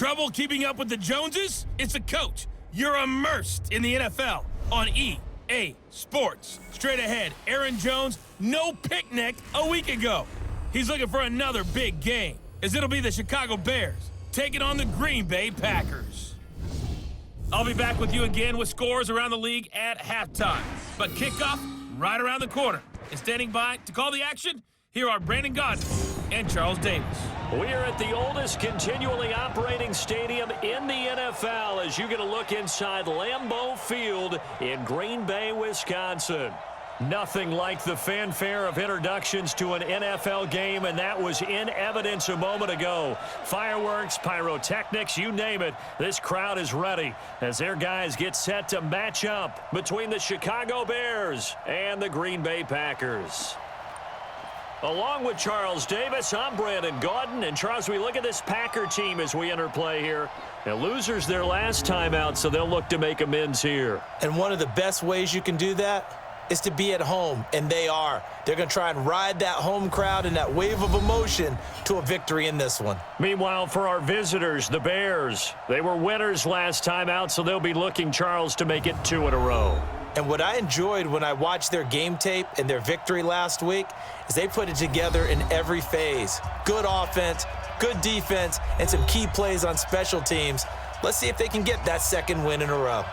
Trouble keeping up with the Joneses? It's a coach. You're immersed in the NFL on EA Sports. Straight ahead, Aaron Jones, no picnic a week ago. He's looking for another big game, as it'll be the Chicago Bears taking on the Green Bay Packers. I'll be back with you again with scores around the league at halftime. But kickoff right around the corner. And standing by to call the action, here are Brandon Gaudin and Charles Davis. We are at the oldest continually operating stadium in the NFL as you get a look inside Lambeau Field in Green Bay, Wisconsin. Nothing like the fanfare of introductions to an NFL game, and that was in evidence a moment ago. Fireworks, pyrotechnics, you name it. This crowd is ready as their guys get set to match up between the Chicago Bears and the Green Bay Packers. Along with Charles Davis, I'm Brandon Gaudin. And Charles, we look at this Packer team as we enter play here. Now, losers their last time out, so they'll look to make amends here. And one of the best ways you can do that is to be at home, and they are. They're going to try and ride that home crowd and that wave of emotion to a victory in this one. Meanwhile, for our visitors, the Bears, they were winners last time out, so they'll be looking, Charles, to make it 2 in a row. And what I enjoyed when I watched their game tape and their victory last week is they put it together in every phase. Good offense, good defense, and some key plays on special teams. Let's see if they can get that second win in a row.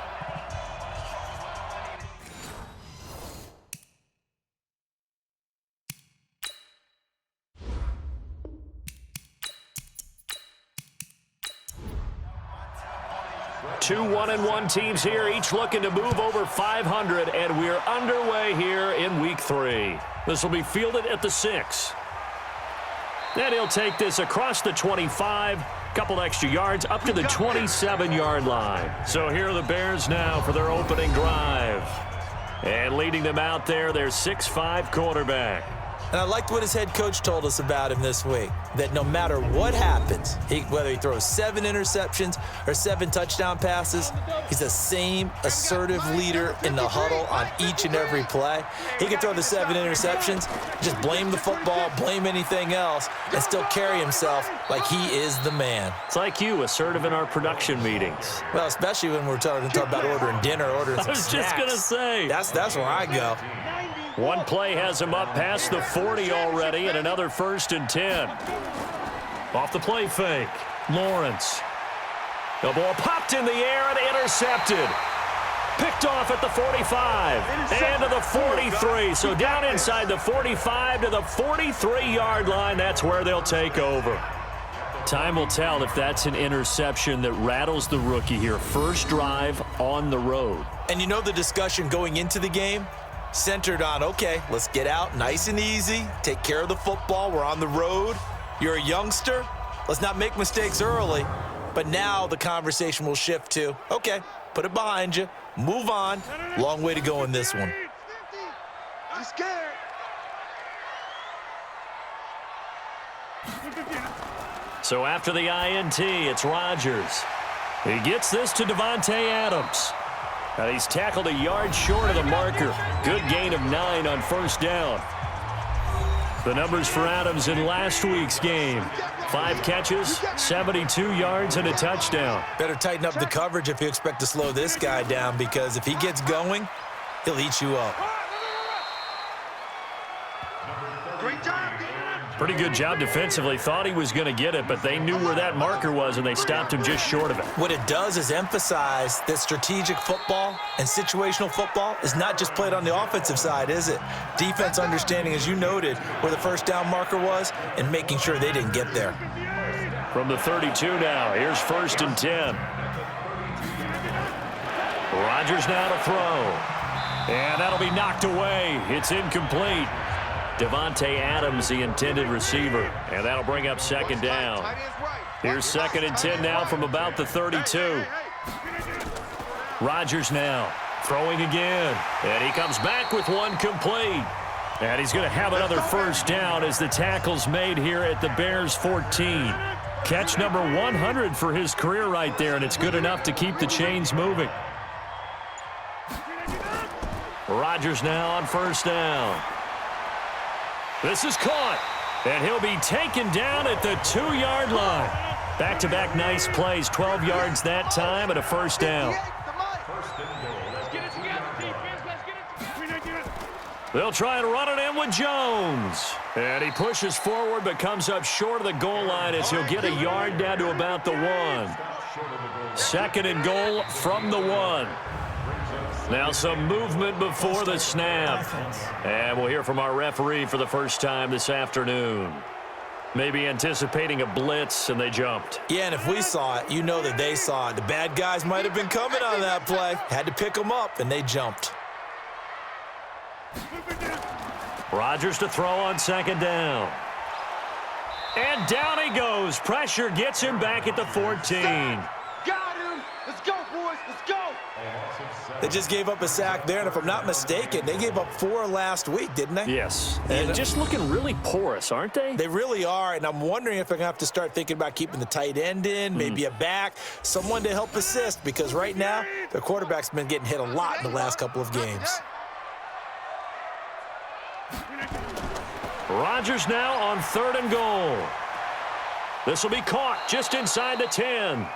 Two 1-1 teams here, each looking to move over 500, and we're underway here in Week 3. This will be fielded at the 6. And he'll take this across the 25, couple extra yards, up to the 27-yard line. So here are the Bears now for their opening drive. And leading them out there, their 6'5" quarterback. And I liked what his head coach told us about him this week, that no matter what happens, whether he throws 7 interceptions or 7 touchdown passes, he's the same assertive leader in the huddle on each and every play. He can throw the 7 interceptions, just blame the football, blame anything else, and still carry himself like he is the man. It's like you, assertive in our production meetings. Well, especially when we're talking about ordering dinner, ordering some snacks. I was just going to say. That's where I go. One play has him up past the 40 already, and another 1st and 10. Off the play fake, Lawrence. The ball popped in the air and intercepted. Picked off at the 45 and to the 43. So down inside the 45 to the 43-yard line. That's where they'll take over. Time will tell if that's an interception that rattles the rookie here. First drive on the road. And you know the discussion going into the game? Centered on, okay, let's get out nice and easy, take care of the football, we're on the road, you're a youngster, let's not make mistakes early. But now the conversation will shift to, okay, put it behind you, move on, long way to go in this one. I'm scared. So after the INT, it's Rodgers. He gets this to Davante Adams. And he's tackled a yard short of the marker. Good gain of 9 on first down. The numbers for Adams in last week's game. 5 catches, 72 yards, and a touchdown. Better tighten up the coverage if you expect to slow this guy down, because if he gets going, he'll eat you up. Great job. Pretty good job defensively. Thought he was going to get it, but they knew where that marker was, and they stopped him just short of it. What it does is emphasize that strategic football and situational football is not just played on the offensive side, is it? Defense understanding, as you noted, where the first down marker was and making sure they didn't get there. From the 32 now, here's 1st and 10. Rodgers now to throw. And that'll be knocked away. It's incomplete. Davante Adams, the intended receiver. And that'll bring up 2nd down. Here's 2nd and 10 now from about the 32. Rodgers now throwing again. And he comes back with one complete. And he's going to have another first down as the tackle's made here at the Bears 14. Catch number 100 for his career right there, and it's good enough to keep the chains moving. Rodgers now on first down. This is caught, and he'll be taken down at the 2-yard line. Back-to-back nice plays, 12 yards that time and a first down. They'll try and run it in with Jones. And he pushes forward but comes up short of the goal line as he'll get a yard down to about the 1. Second and goal from the 1. Now some movement before the snap. And we'll hear from our referee for the first time this afternoon. Maybe anticipating a blitz, and they jumped. Yeah, and if we saw it, you know that they saw it. The bad guys might have been coming on that play. Had to pick them up, and they jumped. Rodgers to throw on second down. And down he goes. Pressure gets him back at the 14. Got him. Let's go, boys. Let's go. They just gave up a sack there, and if I'm not mistaken, they gave up 4 last week, didn't they? Yes. And just looking really porous, aren't they? They really are, and I'm wondering if they're going to have to start thinking about keeping the tight end in, maybe a back, someone to help assist, because right now, their quarterback's been getting hit a lot in the last couple of games. Rodgers now on third and goal. This will be caught just inside the 10.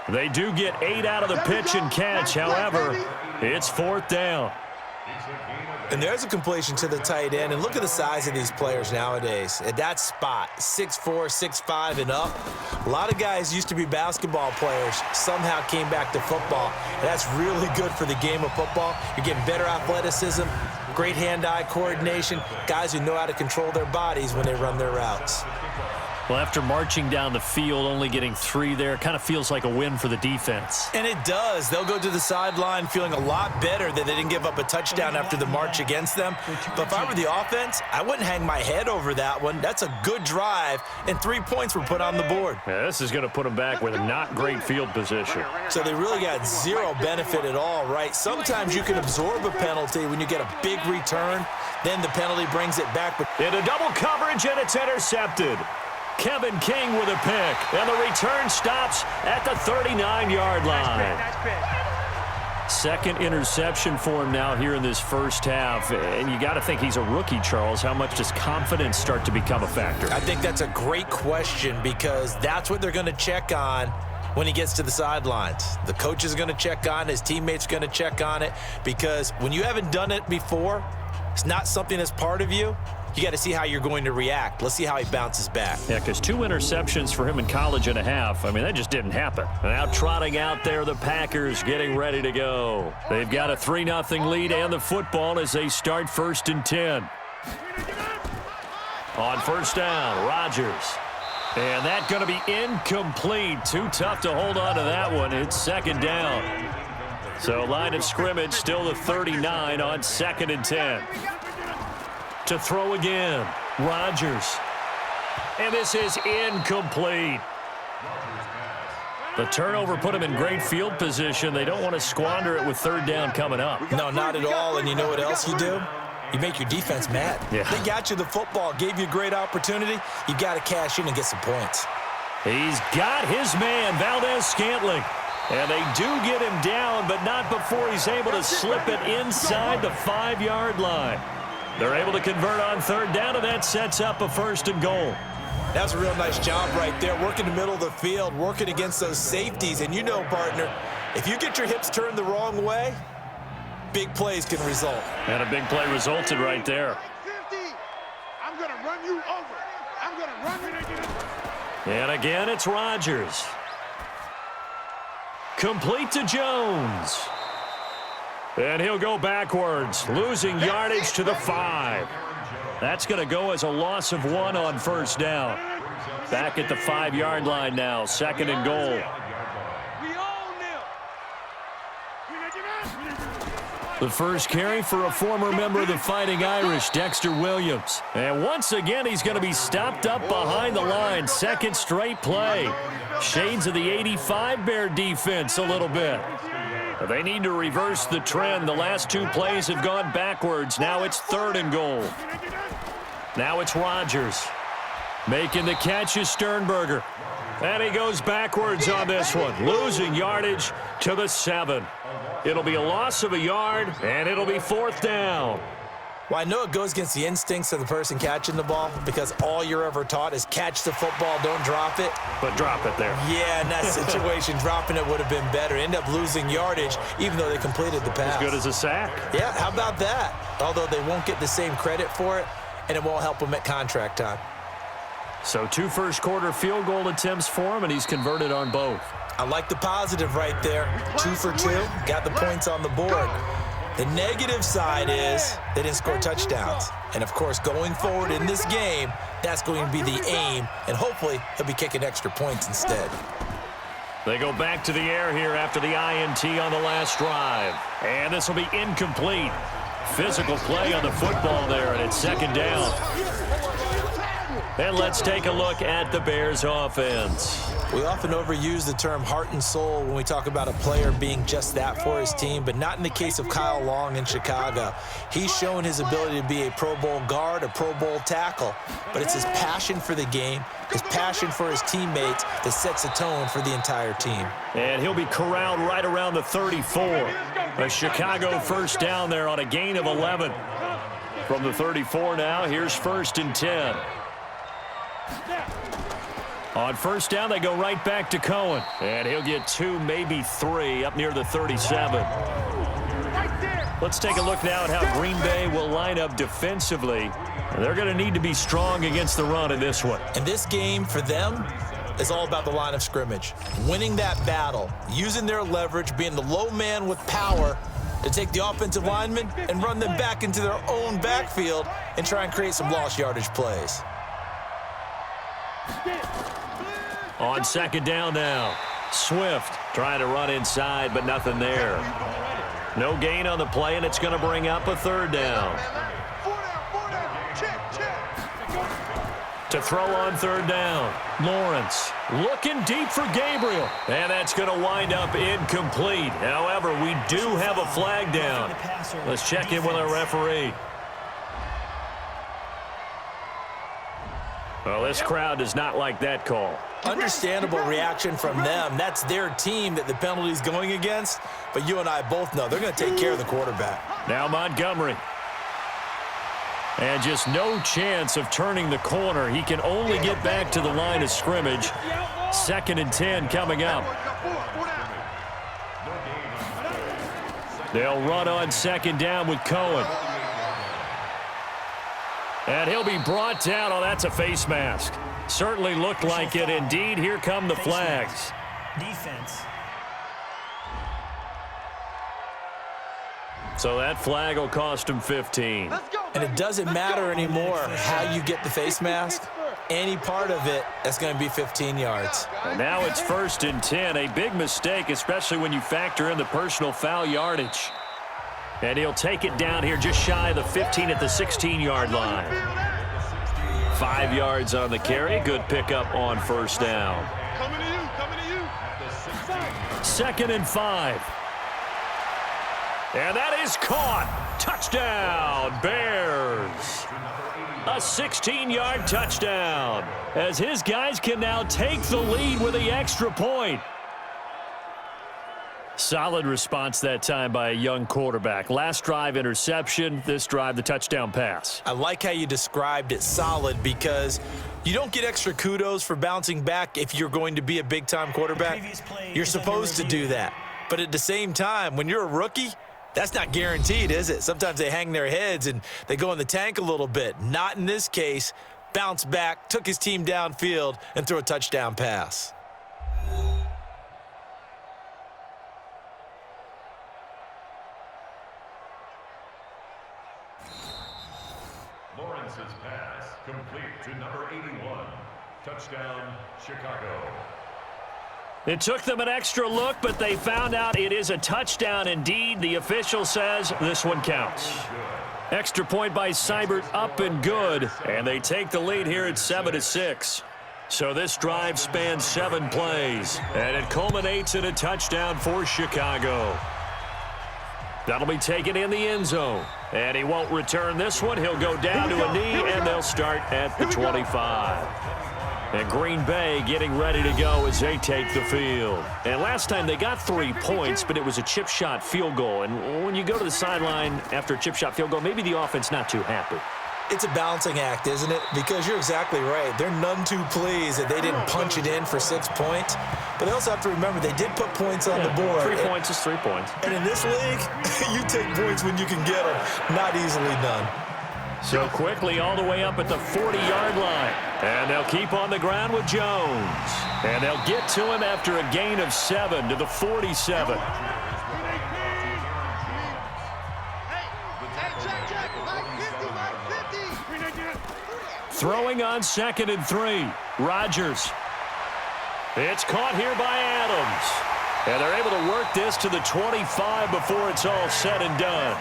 They do get 8 out of the pitch and catch. However, it's fourth down. And there's a completion to the tight end. And look at the size of these players nowadays. At that spot, 6'4", 6'5", and up. A lot of guys used to be basketball players, somehow came back to football. And that's really good for the game of football. You're getting better athleticism, great hand-eye coordination, guys who know how to control their bodies when they run their routes. Well, after marching down the field, only getting 3 there, kind of feels like a win for the defense. And it does. They'll go to the sideline feeling a lot better that they didn't give up a touchdown after the march against them. But if I were the offense, I wouldn't hang my head over that one. That's a good drive, and 3 points were put on the board. Yeah, this is going to put them back with a not great field position. So they really got 0 benefit at all, right? Sometimes you can absorb a penalty when you get a big return. Then the penalty brings it back. Into double coverage, and it's intercepted. Kevin King with a pick, and the return stops at the 39-yard line. Second interception for him now here in this first half, and you got to think he's a rookie, Charles. How much does confidence start to become a factor? I think that's a great question because that's what they're going to check on when he gets to the sidelines. The coach is going to check on it, his teammates are going to check on it, because when you haven't done it before, it's not something that's part of you. You got to see how you're going to react. Let's see how he bounces back. Yeah, because 2 interceptions for him in college and a half. I mean, that just didn't happen. And now trotting out there, the Packers getting ready to go. They've got a 3-0 lead and the football as they start 1st and 10. On first down, Rodgers. And that's going to be incomplete. Too tough to hold on to that one. It's 2nd down. So line of scrimmage still the 39 on 2nd and 10. To throw again, Rodgers. And this is incomplete. The turnover put him in great field position. They don't want to squander it with 3rd down coming up. No, not at all. And you know what else you do? You make your defense mad. Yeah. They got you the football, gave you a great opportunity. You got to cash in and get some points. He's got his man, Valdez-Scantling. And they do get him down, but not before he's able to slip it inside the 5-yard line. They're able to convert on 3rd down, and that sets up a 1st and goal. That's a real nice job right there, working the middle of the field, working against those safeties. And you know, partner, if you get your hips turned the wrong way, big plays can result. And a big play resulted right there. 50. I'm going to run you over. I'm going to run you again. And again, it's Rodgers. Complete to Jones. And he'll go backwards, losing yardage to the 5. That's going to go as a loss of 1 on 1st down. Back at the 5-yard line now, 2nd and goal. The first carry for a former member of the Fighting Irish, Dexter Williams. And once again, he's going to be stopped up behind the line. 2nd straight play. Shades of the 85 Bear defense a little bit. They need to reverse the trend. The last 2 plays have gone backwards. Now it's 3rd and goal. Now it's Rodgers. Making the catch is Sternberger. And he goes backwards on this one, losing yardage to the 7. It'll be a loss of a yard, and it'll be 4th down. Well, I know it goes against the instincts of the person catching the ball because all you're ever taught is catch the football, don't drop it. But drop it there. Yeah, in that situation, dropping it would have been better. End up losing yardage, even though they completed the pass. As good as a sack. Yeah, how about that? Although they won't get the same credit for it, and it won't help them at contract time. So 2 first-quarter field goal attempts for him, and he's converted on both. I like the positive right there. 2 for 2, got the points on the board. The negative side is they didn't score touchdowns. And, of course, going forward in this game, that's going to be the aim, and hopefully he'll be kicking extra points instead. They go back to the air here after the INT on the last drive. And this will be incomplete. Physical play on the football there, and it's second down. And let's take a look at the Bears offense. We often overuse the term heart and soul when we talk about a player being just that for his team, but not in the case of Kyle Long in Chicago. He's shown his ability to be a Pro Bowl guard, a Pro Bowl tackle, but it's his passion for the game, his passion for his teammates that sets the tone for the entire team. And he'll be corralled right around the 34. A Chicago first down there on a gain of 11. From the 34 now, here's 1st and 10. On first down, they go right back to Cohen. And he'll get 2, maybe 3, up near the 37. Let's take a look now at how Green Bay will line up defensively. They're going to need to be strong against the run in this one. And this game, for them, is all about the line of scrimmage. Winning that battle, using their leverage, being the low man with power to take the offensive linemen and run them back into their own backfield and try and create some lost yardage plays. On second down now, Swift trying to run inside, but nothing there. No gain on the play, and it's going to bring up a 3rd down. To throw on 3rd down, Lawrence looking deep for Gabriel, and that's going to wind up incomplete. However, we do have a flag down. Let's check in with our referee. Well, this crowd does not like that call. Understandable reaction from them. That's their team that the penalty's going against. But you and I both know they're going to take care of the quarterback. Now Montgomery. And just no chance of turning the corner. He can only get back to the line of scrimmage. 2nd and 10 coming up. They'll run on 2nd down with Cohen. And he'll be brought down. Oh, that's a face mask. Certainly looked like it. Indeed, here come the flags. Defense. So that flag will cost him 15. And it doesn't matter anymore how you get the face mask. Any part of it, that's going to be 15 yards. And now it's 1st and 10. A big mistake, especially when you factor in the personal foul yardage. And he'll take it down here just shy of the 15 at the 16-yard line. 5 yards on the carry. Good pickup on 1st down. Coming to you. 2nd and 5. And that is caught. Touchdown, Bears. A 16-yard touchdown as his guys can now take the lead with the extra point. Solid response that time by a young quarterback. Last drive, interception. This drive, the touchdown pass. I like how you described it, solid, because you don't get extra kudos for bouncing back if you're going to be a big-time quarterback. You're supposed to do that. But at the same time, when you're a rookie, that's not guaranteed, is it? Sometimes they hang their heads and they go in the tank a little bit. Not in this case. Bounce back, took his team downfield, and threw a touchdown pass. Lawrence's pass complete to number 81. Touchdown, Chicago. It took them an extra look, but they found out it is a touchdown indeed. The official says this one counts. Extra point by Seibert, up and good. And they take the lead here at 7-6. So this drive spans 7 plays. And it culminates in a touchdown for Chicago. That'll be taken in the end zone. And he won't return this one. He'll go down to a knee, and they'll start at the 25. And Green Bay getting ready to go as they take the field. And last time they got 3 points, but it was a chip shot field goal. And when you go to the sideline after a chip shot field goal, maybe the offense not too happy. It's a balancing act, isn't it? Because you're exactly right. They're none too pleased that they didn't punch it in for 6 points. But they also have to remember they did put points on the board. 3 points is 3 points. And in this league, you take points when you can get them. Not easily done. So quickly all the way up at the 40-yard line. And they'll keep on the ground with Jones. And they'll get to him after a gain of 7 to the 47. Throwing on 2nd and 3. Rodgers. It's caught here by Adams. And they're able to work this to the 25 before it's all said and done.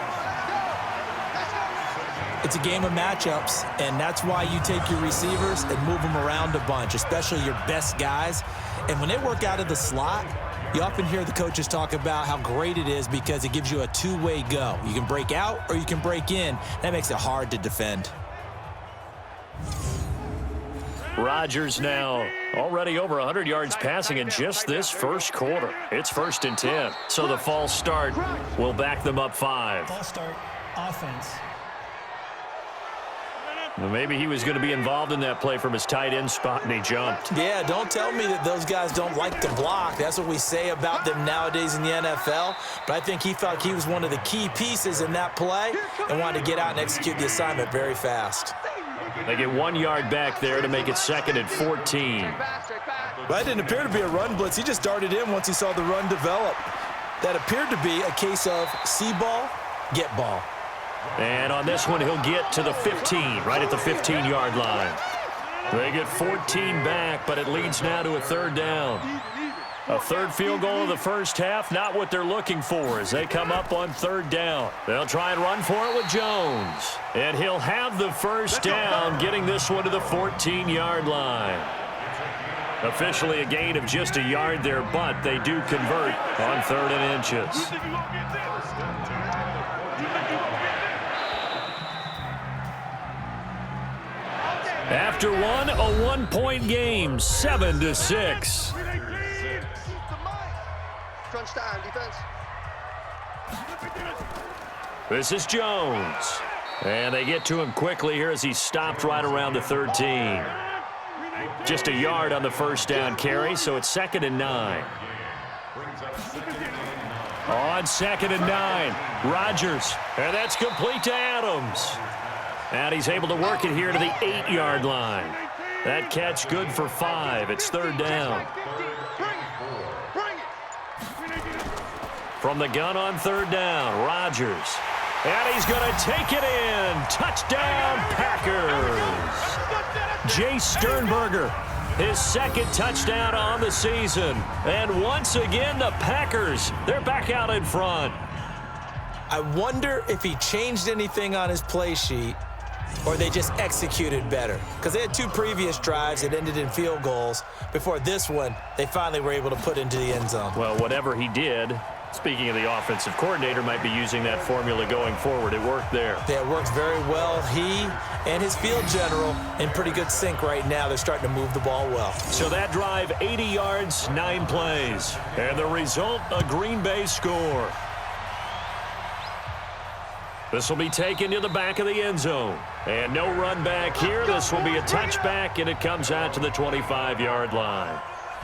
It's a game of matchups, and that's why you take your receivers and move them around a bunch, especially your best guys. And when they work out of the slot, you often hear the coaches talk about how great it is because it gives you a two-way go. You can break out or you can break in. That makes it hard to defend. Rodgers now already over 100 yards passing in just this first quarter. It's 1st and 10. So the false start will back them up 5. False start, offense. Well, maybe he was going to be involved in that play from his tight end spot, and he jumped. Yeah, don't tell me that those guys don't like to block. That's what we say about them nowadays in the NFL. But I think he felt he was one of the key pieces in that play and wanted to get out and execute the assignment very fast. They get 1 yard back there to make it 2nd and 14. That didn't appear to be a run blitz. He just darted in once he saw the run develop. That appeared to be a case of see ball, get ball. And on this one, he'll get to the 15, right at the 15-yard line. They get 14 back, but it leads now to a 3rd down. A 3rd field goal of the first half, not what they're looking for as they come up on 3rd down. They'll try and run for it with Jones. And he'll have the 1st down, getting this one to the 14-yard line. Officially a gain of just a yard there, but they do convert on 3rd and inches. After one, a 1-point game, 7-6. This is Jones. And they get to him quickly here as he stopped right around the 13. Just a yard on the 1st down carry, so it's 2nd and 9. On 2nd and 9, Rodgers. And that's complete to Adams. And he's able to work it here to the 8-yard line. That catch good for 5. It's 3rd down. From the gun on 3rd down, Rodgers. And he's going to take it in. Touchdown, Packers. Jace Sternberger, his 2nd touchdown on the season. And once again, the Packers, they're back out in front. I wonder if he changed anything on his play sheet or they just executed better. Because they had 2 previous drives that ended in field goals. Before this one, they finally were able to put into the end zone. Well, whatever he did, speaking of the offensive coordinator, might be using that formula going forward. It worked there. Yeah, it works very well. He and his field general in pretty good sync right now. They're starting to move the ball well. So that drive, 80 yards, 9 plays. And the result, a Green Bay score. This will be taken to the back of the end zone. And no run back here. This will be a touchback, and it comes out to the 25-yard line.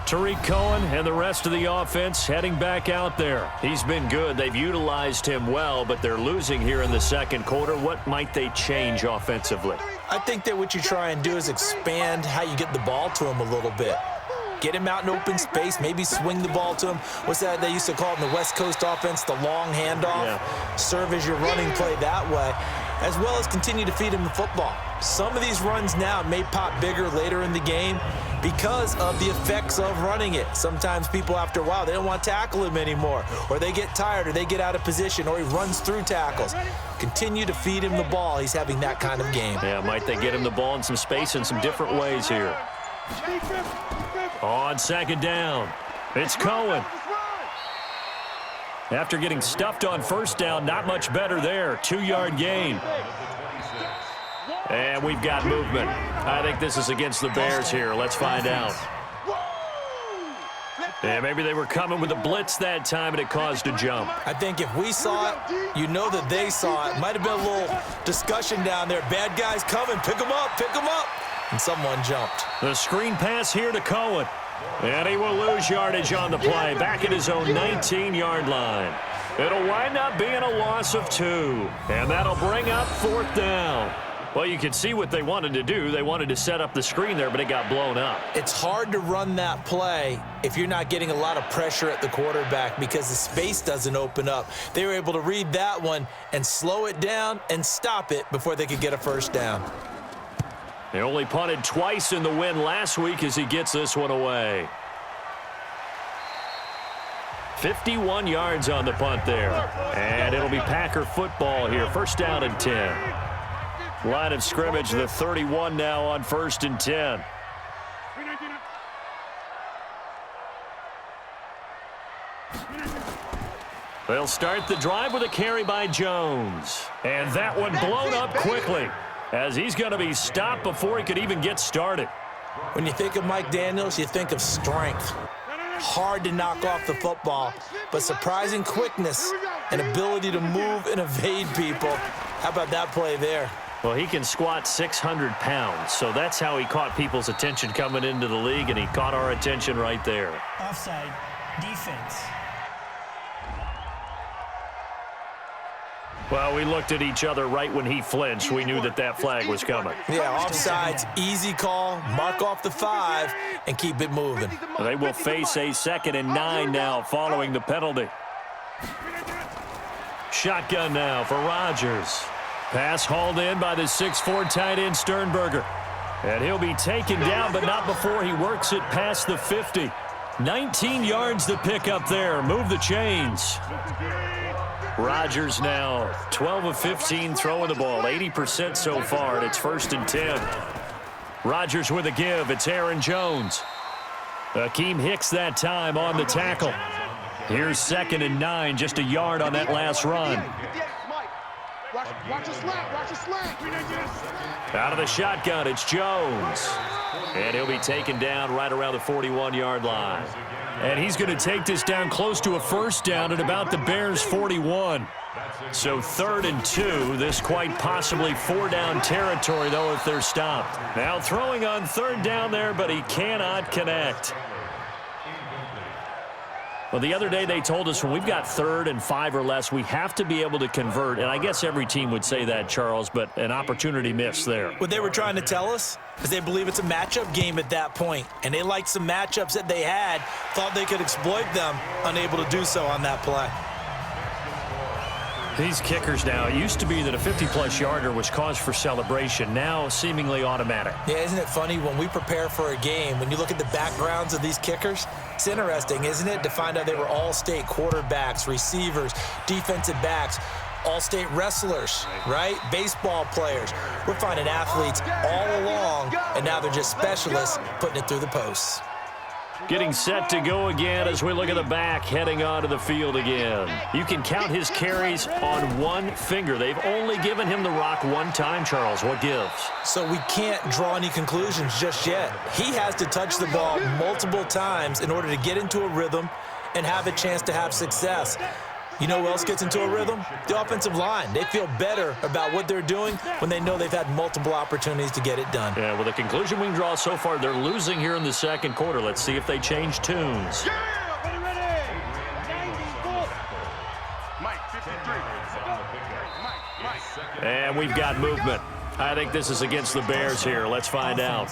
Tariq Cohen and the rest of the offense heading back out there. He's been good. They've utilized him well, but they're losing here in the 2nd quarter. What might they change offensively? I think that what you try and do is expand how you get the ball to him a little bit. Get him out in open space, maybe swing the ball to him. What's that they used to call it in the West Coast offense, the long handoff? Yeah. Serve as your running play that way, as well as continue to feed him the football. Some of these runs now may pop bigger later in the game because of the effects of running it. Sometimes people, after a while, they don't want to tackle him anymore, or they get tired, or they get out of position, or he runs through tackles. Continue to feed him the ball. He's having that kind of game. Yeah, might they get him the ball in some space in some different ways here. On 2nd down, it's Cohen. After getting stuffed on 1st down, not much better there. 2-yard gain. And we've got movement. I think this is against the Bears here. Let's find out. Yeah, maybe they were coming with a blitz that time, and it caused a jump. I think if we saw it, you know that they saw it. Might have been a little discussion down there. Bad guys coming. Pick them up. Pick them up. And someone jumped. The screen pass here to Cohen. And he will lose yardage on the play. Back at his own 19-yard line. It'll wind up being a loss of 2. And that'll bring up 4th down. Well, you can see what they wanted to do. They wanted to set up the screen there, but it got blown up. It's hard to run that play if you're not getting a lot of pressure at the quarterback because the space doesn't open up. They were able to read that one and slow it down and stop it before they could get a first down. They only punted twice in the win last week as he gets this one away. 51 yards on the punt there. And it'll be Packer football here. First down and 10. Line of scrimmage, the 31 now on 1st and 10. They'll start the drive with a carry by Jones. And that one blown up quickly as he's going to be stopped before he could even get started. When you think of Mike Daniels, you think of strength. Hard to knock off the football, but surprising quickness and ability to move and evade people. How about that play there? Well, he can squat 600 pounds, so that's how he caught people's attention coming into the league, and he caught our attention right there. Offside, defense. Well, we looked at each other right when he flinched. We knew that that flag was coming. Yeah, offsides, easy call, mark off the 5, and keep it moving. They will face a 2nd and 9 now following the penalty. Shotgun now for Rodgers. Pass hauled in by the 6'4" tight end Sternberger. And he'll be taken down, but not before he works it past the 50. 19 yards to pick up there. Move the chains. Rodgers now 12 of 15 throwing the ball. 80% so far, and it's 1st and 10. Rodgers with a give. It's Aaron Jones. Akeem Hicks that time on the tackle. Here's 2nd and 9, just a yard on that last run. Watch the slant, watch the slant. Out of the shotgun, it's Jones. And he'll be taken down right around the 41-yard line. And he's going to take this down close to a first down at about the Bears' 41. So 3rd and 2, this quite possibly 4-down territory, though, if they're stopped. Now throwing on 3rd down there, but he cannot connect. Well, the other day they told us when we've got 3rd and 5 or less, we have to be able to convert. And I guess every team would say that, Charles, but an opportunity missed there. What they were trying to tell us is they believe it's a matchup game at that point. And they liked some matchups that they had, thought they could exploit them, unable to do so on that play. These kickers now, it used to be that a 50-plus yarder was cause for celebration. Now seemingly automatic. Yeah, isn't it funny when we prepare for a game, when you look at the backgrounds of these kickers, it's interesting, isn't it, to find out they were all-state quarterbacks, receivers, defensive backs, all-state wrestlers, right? Baseball players. We're finding athletes all along, and now they're just specialists putting it through the posts. Getting set to go again as we look at the back heading onto the field again. You can count his carries on one finger. They've only given him the rock one time, Charles. What gives? So we can't draw any conclusions just yet. He has to touch the ball multiple times in order to get into a rhythm and have a chance to have success. You know who else gets into a rhythm? The offensive line. They feel better about what they're doing when they know they've had multiple opportunities to get it done. Yeah, well, the conclusion we can draw so far, they're losing here in the 2nd quarter. Let's see if they change tunes. And we've got movement. I think this is against the Bears here. Let's find out.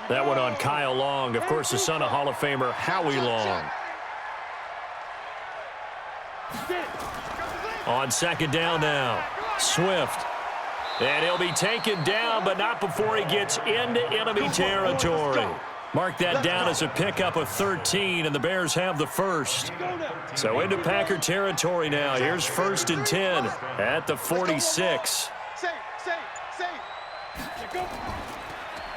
That one on Kyle Long, of course, the son of Hall of Famer Howie Long. On 2nd down now, Swift. And he'll be taken down, but not before he gets into enemy territory. Mark that down as a pickup of 13, and the Bears have the first. So into Packer territory now. Here's 1st and 10 at the 46.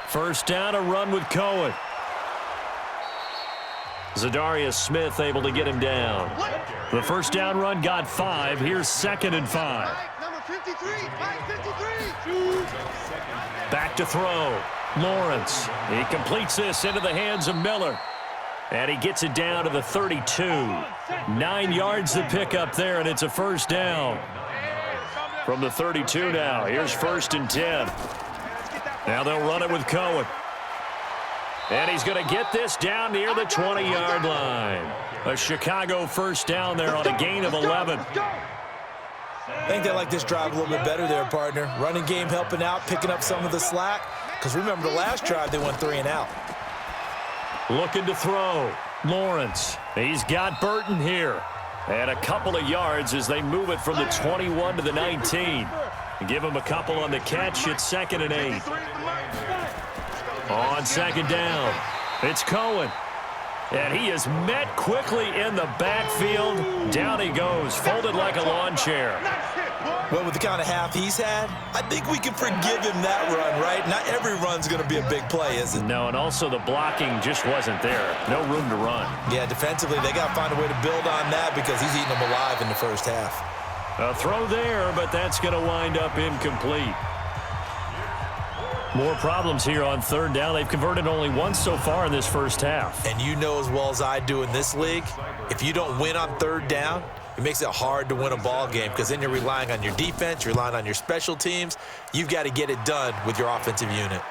First down, a run with Cohen. Zadarius Smith able to get him down. The first down run got 5. Here's 2nd and 5. 53. Mike 53. Back to throw. Lawrence. He completes this into the hands of Miller. And he gets it down to the 32. 9 yards to pick up there, and it's a first down. From the 32 now. Here's 1st and 10. Now they'll run it with Cohen. And he's going to get this down near the 20-yard line. A Chicago first down there on a gain of 11. I think they like this drive a little bit better there, partner. Running game helping out, picking up some of the slack. Because remember, the last drive, they went 3 and out. Looking to throw. Lawrence. He's got Burton here. And a couple of yards as they move it from the 21 to the 19. Give him a couple on the catch. It's 2nd and 8. On 2nd down, it's Cohen. And he is met quickly in the backfield. Down he goes, folded like a lawn chair. Well, with the kind of half he's had, I think we can forgive him that run, right? Not every run's going to be a big play, is it? No, and also the blocking just wasn't there. No room to run. Yeah, defensively, they got to find a way to build on that because he's eating them alive in the first half. A throw there, but that's going to wind up incomplete. More problems here on 3rd down. They've converted only once so far in this first half. And you know as well as I do in this league, if you don't win on 3rd down, it makes it hard to win a ball game because then you're relying on your defense, you're relying on your special teams. You've got to get it done with your offensive unit.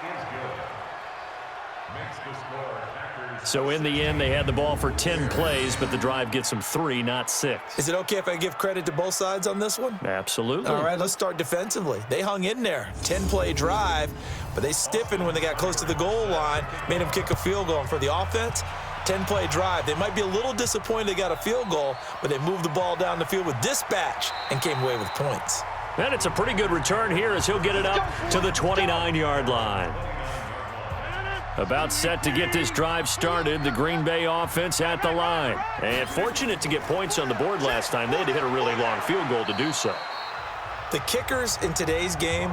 So in the end, they had the ball for 10 plays, but the drive gets them 3, not 6. Is it okay if I give credit to both sides on this one? Absolutely. All right, let's start defensively. They hung in there. 10-play drive, but they stiffened when they got close to the goal line, made them kick a field goal. And for the offense, 10-play drive. They might be a little disappointed they got a field goal, but they moved the ball down the field with dispatch and came away with points. And it's a pretty good return here as he'll get it up to the 29-yard line. About set to get this drive started, the Green Bay offense at the line. And fortunate to get points on the board last time. They had to hit a really long field goal to do so. The kickers in today's game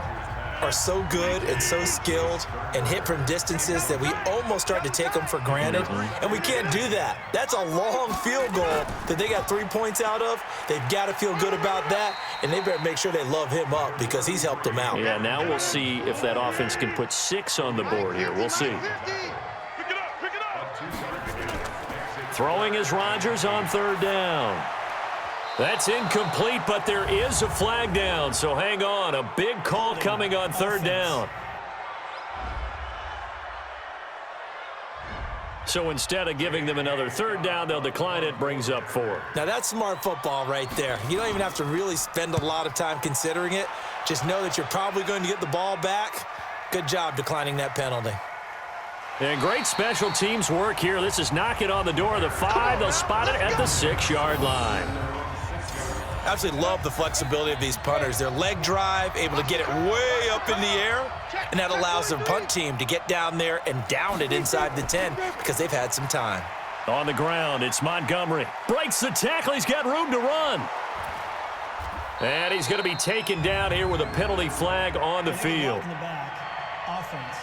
are so good and so skilled and hit from distances that we almost start to take them for granted, and we can't do that. That's a long field goal that they got 3 points out of. They've got to feel good about that, and they better make sure they love him up because he's helped them out. Yeah, now we'll see if that offense can put 6 on the board here. We'll see. Throwing is Rodgers on 3rd down. That's incomplete, but there is a flag down, so hang on. A big call coming on 3rd down. So instead of giving them another 3rd down, they'll decline it, brings up 4. Now that's smart football right there. You don't even have to really spend a lot of time considering it. Just know that you're probably going to get the ball back. Good job declining that penalty. And great special teams work here. This is knock it on the door of the 5. They'll spot it at the 6-yard line. Absolutely love the flexibility of these punters. Their leg drive, able to get it way up in the air, and that allows their punt team to get down there and down it inside the 10 because they've had some time. On the ground, it's Montgomery. Breaks the tackle. He's got room to run. And he's going to be taken down here with a penalty flag on the field. In the back. Offense.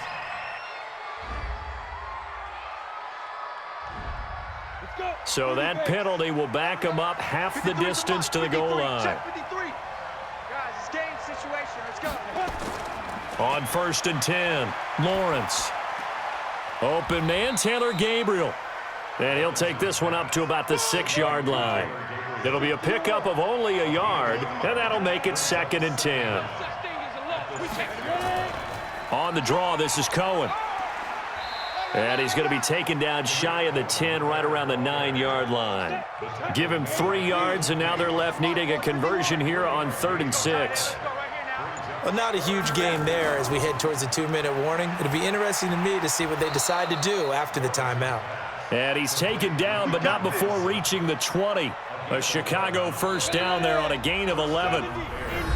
So that penalty will back him up half the distance to the goal line. On 1st and 10, Lawrence. Open man, Taylor Gabriel. And he'll take this one up to about the 6-yard line. It'll be a pickup of only a yard, and that'll make it 2nd and 10. On the draw, this is Cohen. And he's going to be taken down shy of the 10, right around the 9-yard line. Give him 3 yards, and now they're left needing a conversion here on 3rd and 6. Well, not a huge game there as we head towards the 2-minute warning. It'll be interesting to me to see what they decide to do after the timeout. And he's taken down, but not before reaching the 20. A Chicago first down there on a gain of 11.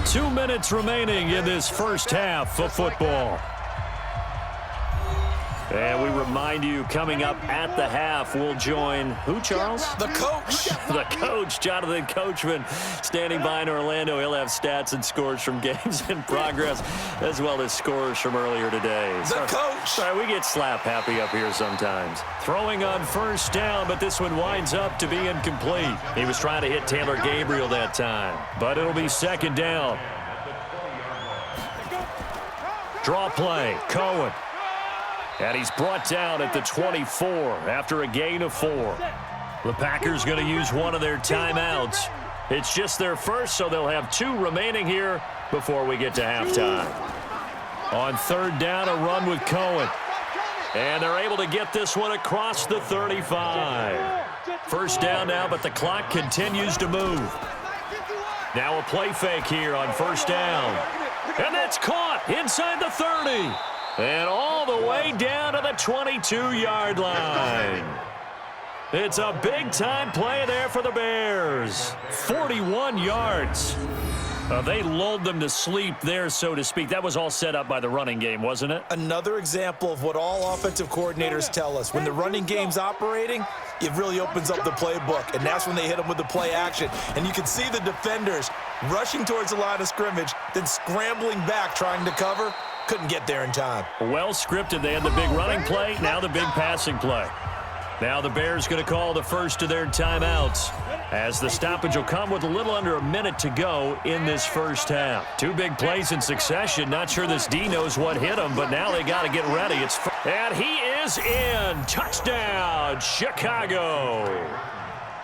2 minutes remaining in this first half of football. And we remind you, coming up at the half, we'll join who, Charles? The coach. The coach, Jonathan Coachman, standing by in Orlando. He'll have stats and scores from games in progress, as well as scores from earlier today. The coach. Sorry, we get slap happy up here sometimes. Throwing on 1st down, but this one winds up to be incomplete. He was trying to hit Taylor Gabriel that time, but it'll be 2nd down. Draw play, Cohen. And he's brought down at the 24 after a gain of 4. The Packers going to use one of their timeouts. It's just their first, so they'll have 2 remaining here before we get to halftime. On 3rd down, a run with Cohen. And they're able to get this one across the 35. First down now, but the clock continues to move. Now a play fake here on 1st down. And that's caught inside the 30. And all the way down to the 22-yard line. It's a big-time play there for the Bears. 41 yards. They lulled them to sleep there, so to speak. That was all set up by the running game, wasn't it? Another example of what all offensive coordinators tell us. When the running game's operating, it really opens up the playbook, and that's when they hit them with the play action. And you can see the defenders rushing towards the line of scrimmage, then scrambling back trying to cover. Couldn't get there in time. Well scripted. They had the big running play, now the big passing play. Now the Bears going to call the first of their timeouts as the stoppage will come with a little under a minute to go in this first half. 2 big plays in succession. Not sure this D knows what hit him, but now they got to get ready. And he is in. Touchdown, Chicago.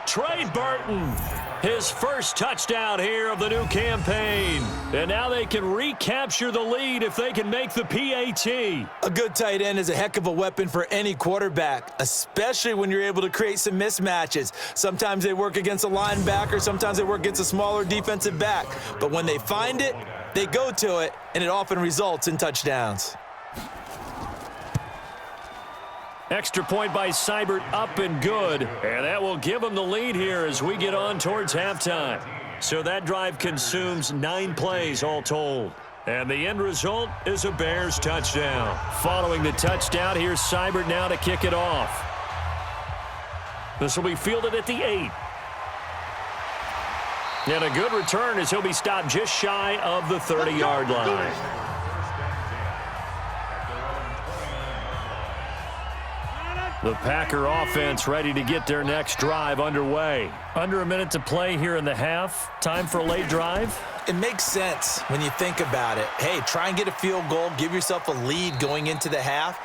Trey Burton, his first touchdown here of the new campaign. And now they can recapture the lead if they can make the PAT. A good tight end is a heck of a weapon for any quarterback, especially when you're able to create some mismatches. Sometimes they work against a linebacker, sometimes they work against a smaller defensive back. But when they find it, they go to it, and it often results in touchdowns. Extra point by Seibert, up and good. And that will give them the lead here as we get on towards halftime. So that drive consumes 9 plays all told. And the end result is a Bears touchdown. Following the touchdown, here's Seibert now to kick it off. This will be fielded at the 8. And a good return as he'll be stopped just shy of the 30-yard line. The Packer offense ready to get their next drive underway. Under a minute to play here in the half. Time for a late drive. It makes sense when you think about it. Hey, try and get a field goal. Give yourself a lead going into the half.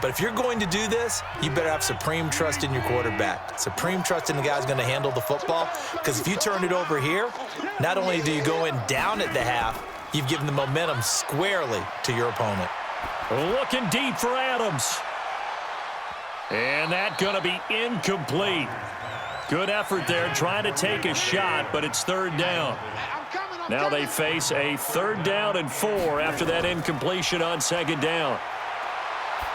But if you're going to do this, you better have supreme trust in your quarterback. Supreme trust in the guy who's going to handle the football. Because if you turn it over here, not only do you go in down at the half, you've given the momentum squarely to your opponent. Looking deep for Adams. And that's going to be incomplete. Good effort there, trying to take a shot, but it's 3rd down. Now they face a 3rd down and 4 after that incompletion on 2nd down.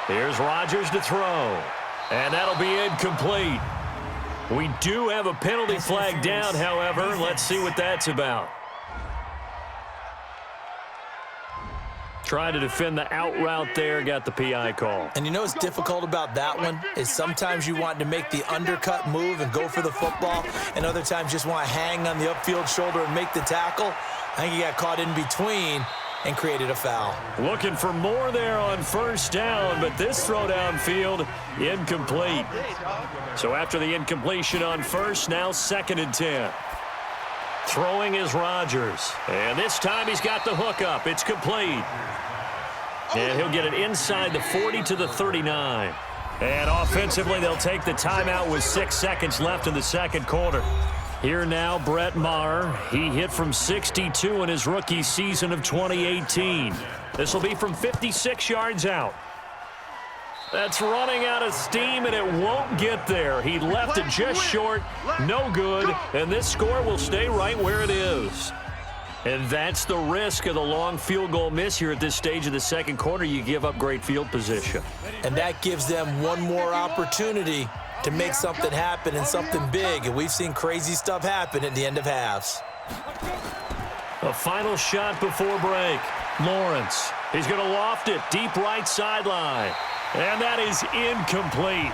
Here's Rodgers to throw, and that'll be incomplete. We do have a penalty flag down, however. Let's see what that's about. Trying to defend the out route there, got the PI call. And you know what's difficult about that one is sometimes you want to make the undercut move and go for the football, and other times just want to hang on the upfield shoulder and make the tackle. I think he got caught in between and created a foul. Looking for more there on 1st down, but this throw downfield incomplete. So after the incompletion on 1st, now 2nd and 10. Throwing is Rodgers. And this time he's got the hook up. It's complete. And he'll get it inside the 40 to the 39. And offensively, they'll take the timeout with 6 seconds left in the 2nd quarter. Here now, Brett Maher. He hit from 62 in his rookie season of 2018. This will be from 56 yards out. That's running out of steam, and it won't get there. He left it just short, no good, and this score will stay right where it is. And that's the risk of the long field goal miss here at this stage of the 2nd quarter. You give up great field position. And that gives them one more opportunity to make something happen and something big, and we've seen crazy stuff happen at the end of halves. A final shot before break. Lawrence, he's going to loft it deep right sideline. And that is incomplete.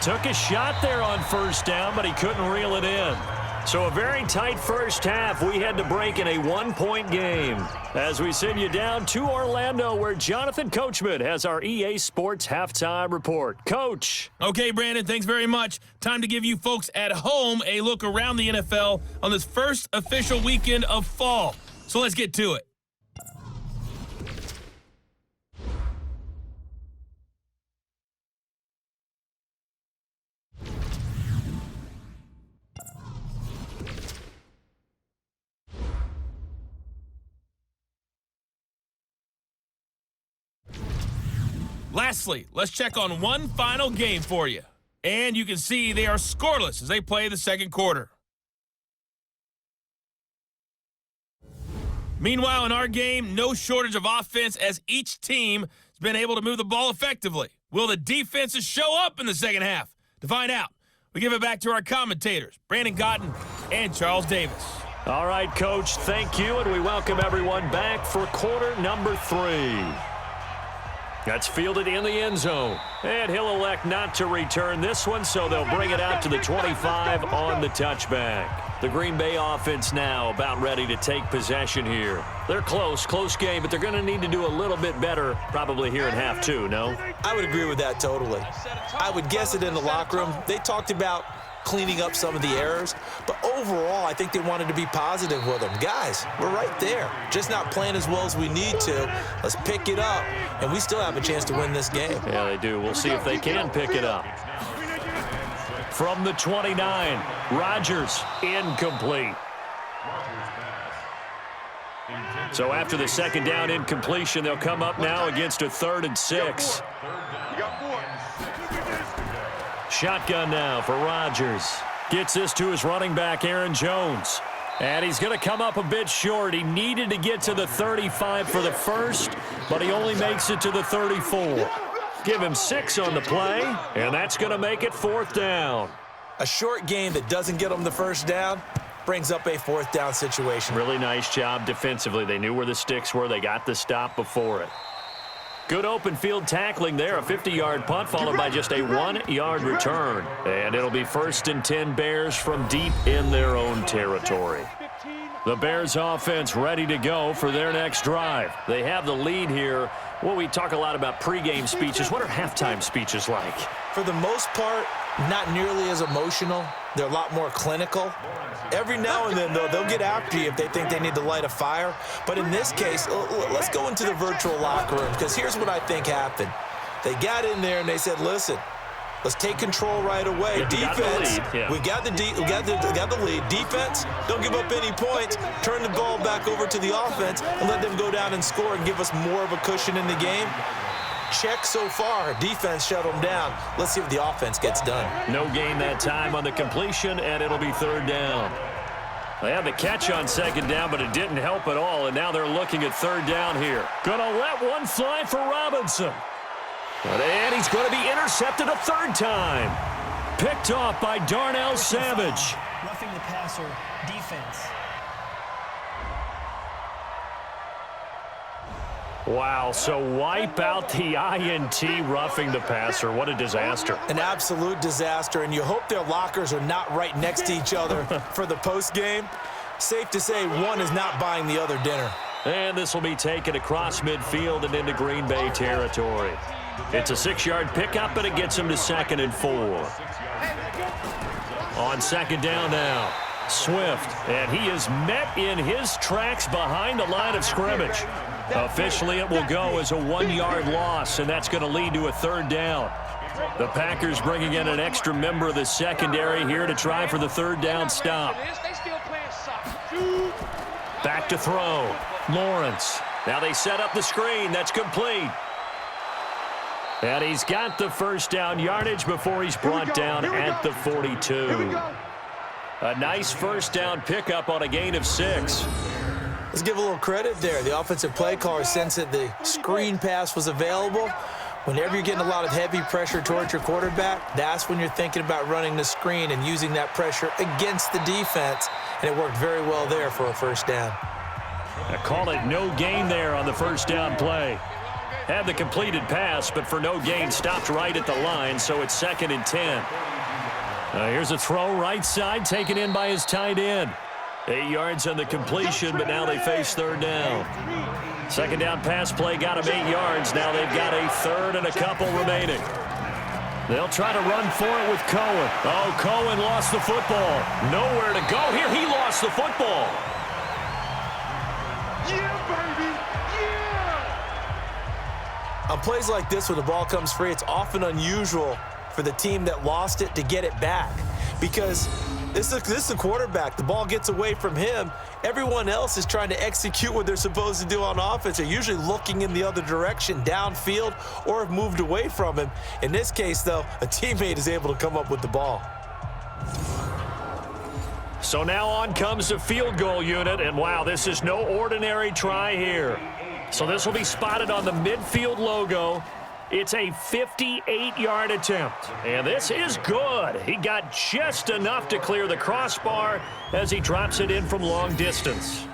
Took a shot there on 1st down, but he couldn't reel it in. So a very tight first half. We had to break in a 1-point game. As we send you down to Orlando, where Jonathan Coachman has our EA Sports Halftime Report. Coach. Okay, Brandon, thanks very much. Time to give you folks at home a look around the NFL on this first official weekend of fall. So let's get to it. Lastly, let's check on one final game for you. And you can see they are scoreless as they play the second quarter. Meanwhile, in our game, no shortage of offense as each team has been able to move the ball effectively. Will the defenses show up in the second half? To find out, we give it back to our commentators, Brandon Gaudin and Charles Davis. All right, Coach, thank you, and we welcome everyone back for quarter number 3. That's fielded in the end zone. And he'll elect not to return this one, so they'll bring it out to the 25 on the touchback. The Green Bay offense now about ready to take possession here. They're close game, but they're going to need to do a little bit better probably here in half 2, no? I would agree with that totally. I would guess it in the locker room. They talked about cleaning up some of the errors, but overall, I think they wanted to be positive with them. Guys, we're right there. Just not playing as well as we need to. Let's pick it up, and we still have a chance to win this game. Yeah, they do. We'll see if they can pick it up. From the 29, Rodgers, incomplete. So after the second down incompletion, they'll come up now against a 3rd and 6. Shotgun now for Rodgers. Gets this to his running back, Aaron Jones. And he's going to come up a bit short. He needed to get to the 35 for the first, but he only makes it to the 34. Give him 6 on the play, and that's going to make it 4th down. A short game that doesn't get them the first down brings up a 4th down situation. Really nice job defensively. They knew where the sticks were. They got the stop before it. Good open field tackling there. A 50-yard punt followed by just a 1-yard return. And it'll be 1st and 10 Bears from deep in their own territory. The Bears offense ready to go for their next drive. They have the lead here. Well, we talk a lot about pregame speeches. What are halftime speeches like? For the most part, not nearly as emotional. They're a lot more clinical. Every now and then, though, they'll get after you if they think they need to light a fire. But in this case, let's go into the virtual locker room, because here's what I think happened. They got in there and they said, listen, let's take control right away. Defense, we got the lead. Defense, don't give up any points. Turn the ball back over to the offense and let them go down and score and give us more of a cushion in the game. Check so far. Defense shut them down. Let's see what the offense gets done. No gain that time on the completion, and it'll be 3rd down. They had the catch on 2nd down, but it didn't help at all, and now they're looking at 3rd down here. Gonna let one fly for Robinson. And he's going to be intercepted a 3rd time. Picked off by Darnell Savage. Roughing the passer, defense. Wow, so wipe out the INT roughing the passer. What a disaster. An absolute disaster, and you hope their lockers are not right next to each other for the postgame. Safe to say one is not buying the other dinner. And this will be taken across midfield and into Green Bay territory. It's a 6-yard pickup, and it gets him to 2nd and 4. On 2nd down now, Swift, and he is met in his tracks behind the line of scrimmage. Officially, it will go as a 1-yard loss, and that's going to lead to a 3rd down. The Packers bringing in an extra member of the secondary here to try for the 3rd down stop. Back to throw. Lawrence. Now they set up the screen. That's complete. And he's got the 1st down yardage before he's brought down at the 42. A nice 1st down pickup on a gain of 6. Let's give a little credit there. The offensive play caller sensed that the screen pass was available. Whenever you're getting a lot of heavy pressure towards your quarterback, that's when you're thinking about running the screen and using that pressure against the defense. And it worked very well there for a 1st down. I call it no gain there on the 1st down play. Had the completed pass, but for no gain, stopped right at the line, so it's 2nd and 10. Here's a throw right side, taken in by his tight end. 8 yards on the completion, but now they face 3rd down. 2nd down pass play got him 8 yards. Now they've got a 3rd and a couple remaining. They'll try to run for it with Cohen. Oh, Cohen lost the football. Nowhere to go here. He lost the football. Yeah, baby. Yeah. On plays like this where the ball comes free, it's often unusual for the team that lost it to get it back. because this is a quarterback. The ball gets away from him. Everyone else is trying to execute what they're supposed to do on offense. They're usually looking in the other direction, downfield, or have moved away from him. In this case, though, a teammate is able to come up with the ball. So now on comes the field goal unit, and wow, this is no ordinary try here. So this will be spotted on the midfield logo. It's a 58-yard attempt, and this is good. He got just enough to clear the crossbar as he drops it in from long distance.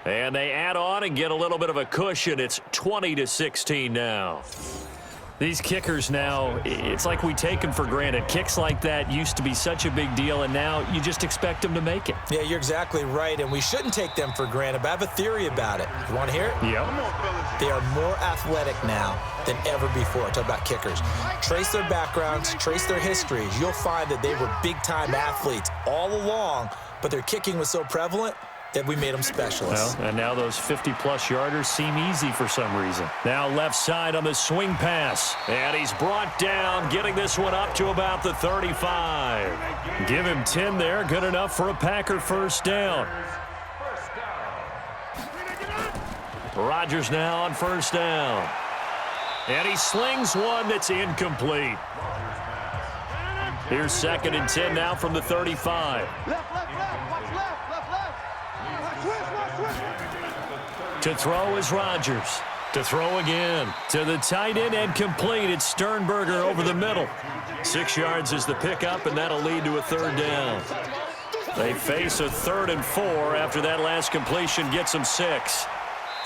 And they add on and get a little bit of a cushion. It's 20-16 now. These kickers now, it's like we take them for granted. Kicks like that used to be such a big deal, and now you just expect them to make it. Yeah, you're exactly right, and we shouldn't take them for granted, but I have a theory about it. You want to hear it? Yep. They are more athletic now than ever before. Talk about kickers. Trace their backgrounds, trace their histories. You'll find that they were big-time athletes all along, but their kicking was so prevalent that we made them specialists. Well, and now those 50-plus yarders seem easy for some reason. Now left side on the swing pass. And he's brought down, getting this one up to about the 35. Give him 10 there. Good enough for a Packer first down. Rodgers now on first down. And he slings one that's incomplete. Here's 2nd and 10 now from the 35. To throw is Rodgers. To throw again. To the tight end and complete. It's Sternberger over the middle. 6 yards is the pickup, and that'll lead to a third down. They face a 3rd and 4 after that last completion gets them 6.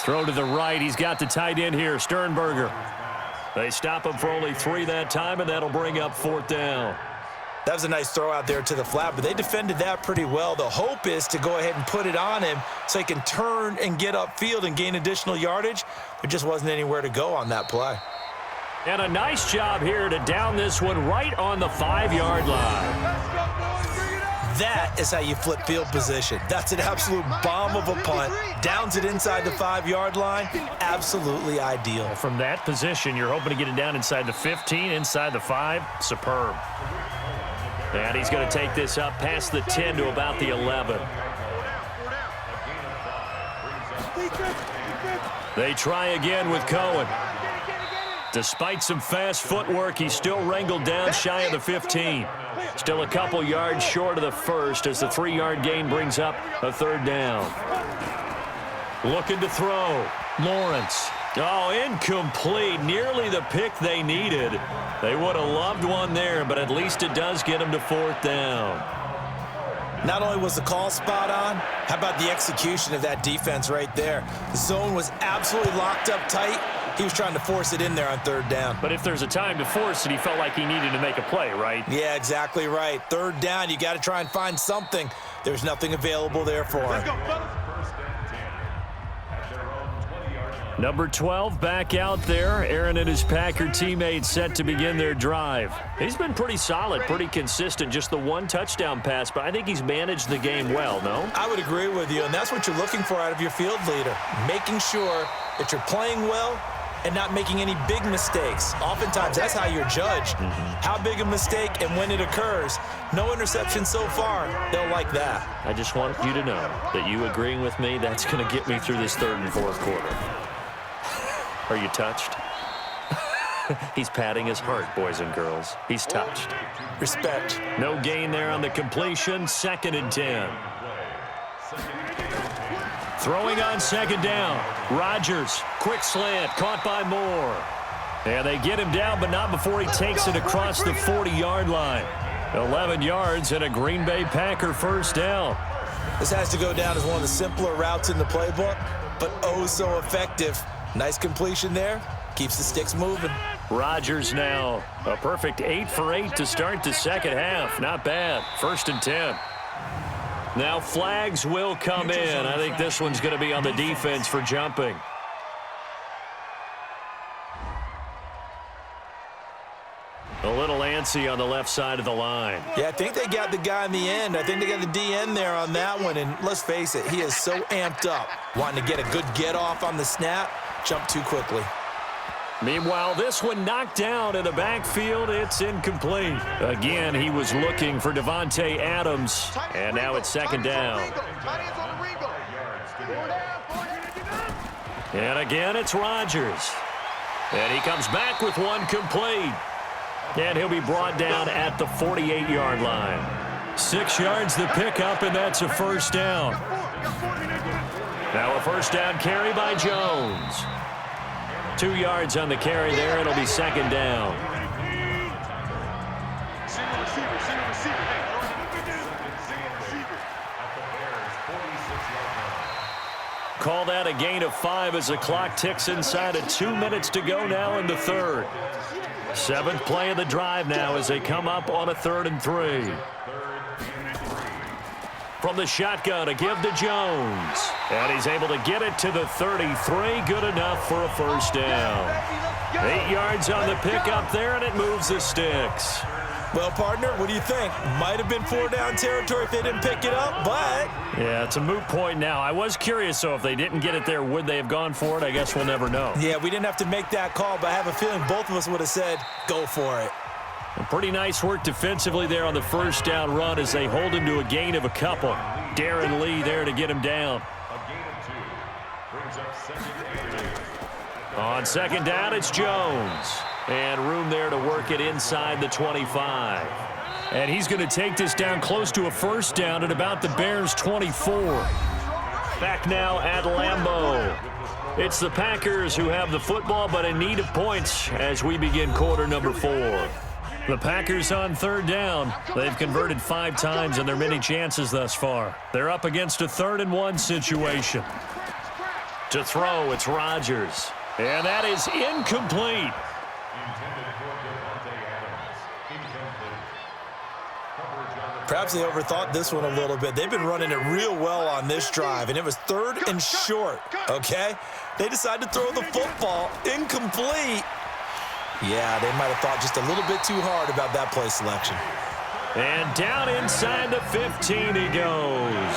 Throw to the right. He's got the tight end here, Sternberger. They stop him for only 3 that time, and that'll bring up 4th down. That was a nice throw out there to the flat, but they defended that pretty well. The hope is to go ahead and put it on him so he can turn and get upfield and gain additional yardage. There just wasn't anywhere to go on that play. And a nice job here to down this one right on the 5-yard line. That is how you flip field position. That's an absolute bomb of a punt. Downs it inside the 5-yard line. Absolutely ideal. From that position, you're hoping to get it down inside the 15, inside the 5. Superb. And he's going to take this up past the 10 to about the 11. They try again with Cohen. Despite some fast footwork, he's still wrangled down shy of the 15. Still a couple yards short of the first as the 3-yard gain brings up a 3rd down. Looking to throw. Lawrence. Oh, incomplete. Nearly the pick they needed. They would have loved one there, but at least it does get them to 4th down. Not only was the call spot on, how about the execution of that defense right there? The zone was absolutely locked up tight. He was trying to force it in there on 3rd down. But if there's a time to force it, he felt like he needed to make a play, right? Yeah, exactly right. 3rd down, you got to try and find something. There's nothing available there for him. Number 12 back out there. Aaron and his Packer teammates set to begin their drive. He's been pretty solid, pretty consistent. Just the 1 touchdown pass, but I think he's managed the game well, no? I would agree with you, and that's what you're looking for out of your field leader. Making sure that you're playing well and not making any big mistakes. Oftentimes, that's how you're judged. How big a mistake and when it occurs. No interception so far. They'll like that. I just want you to know that you agreeing with me, that's going to get me through this 3rd and 4th quarter. Are you touched? He's patting his heart, boys and girls. He's touched. Respect. No gain there on the completion. 2nd and 10. Throwing on 2nd down. Rodgers, quick slant, caught by Moore. And they get him down, but not before he takes it across the 40-yard line. 11 yards and a Green Bay Packer first down. This has to go down as one of the simpler routes in the playbook, but oh so effective. Nice completion there. Keeps the sticks moving. Rodgers now. A perfect 8 for 8 to start the 2nd half. Not bad. 1st and 10. Now flags will come in. I think this one's going to be on the defense for jumping. A little antsy on the left side of the line. Yeah, I think they got the guy in the end. I think they got the DN there on that one. And let's face it, he is so amped up, wanting to get a good get off on the snap, jump too quickly. Meanwhile, this one knocked down in the backfield. It's incomplete. Again, he was looking for Davante Adams, and now it's second down. And again, it's Rodgers. And he comes back with one complete. And he'll be brought down at the 48-yard line. 6 yards the pickup, and that's a first down. Now a first down carry by Jones. 2 yards on the carry there. It'll be second down. Call that a gain of 5 as the clock ticks inside of 2 minutes to go now in the third. 7th play of the drive now as they come up on a 3rd and 3. From the shotgun, a give to Jones. And he's able to get it to the 33. Good enough for a first down. 8 yards on the pickup there, and it moves the sticks. Well, partner, what do you think? Might have been 4-down territory if they didn't pick it up, but... Yeah, it's a moot point now. I was curious, though, if they didn't get it there, would they have gone for it? I guess we'll never know. Yeah, we didn't have to make that call, but I have a feeling both of us would have said, go for it. Pretty nice work defensively there on the first down run as they hold him to a gain of a couple. Darren Lee there to get him down. On second down, it's Jones. And room there to work it inside the 25. And he's going to take this down close to a first down at about the Bears' 24. Back now at Lambeau. It's the Packers who have the football but in need of points as we begin quarter number 4. The Packers on third down. They've converted 5 times in their many chances thus far. They're up against a 3rd and 1 situation. To throw, it's Rodgers. And that is incomplete. Perhaps they overthought this one a little bit. They've been running it real well on this drive, and it was 3rd and short, okay? They decided to throw the football incomplete. Yeah, they might have thought just a little bit too hard about that play selection. And down inside the 15 he goes.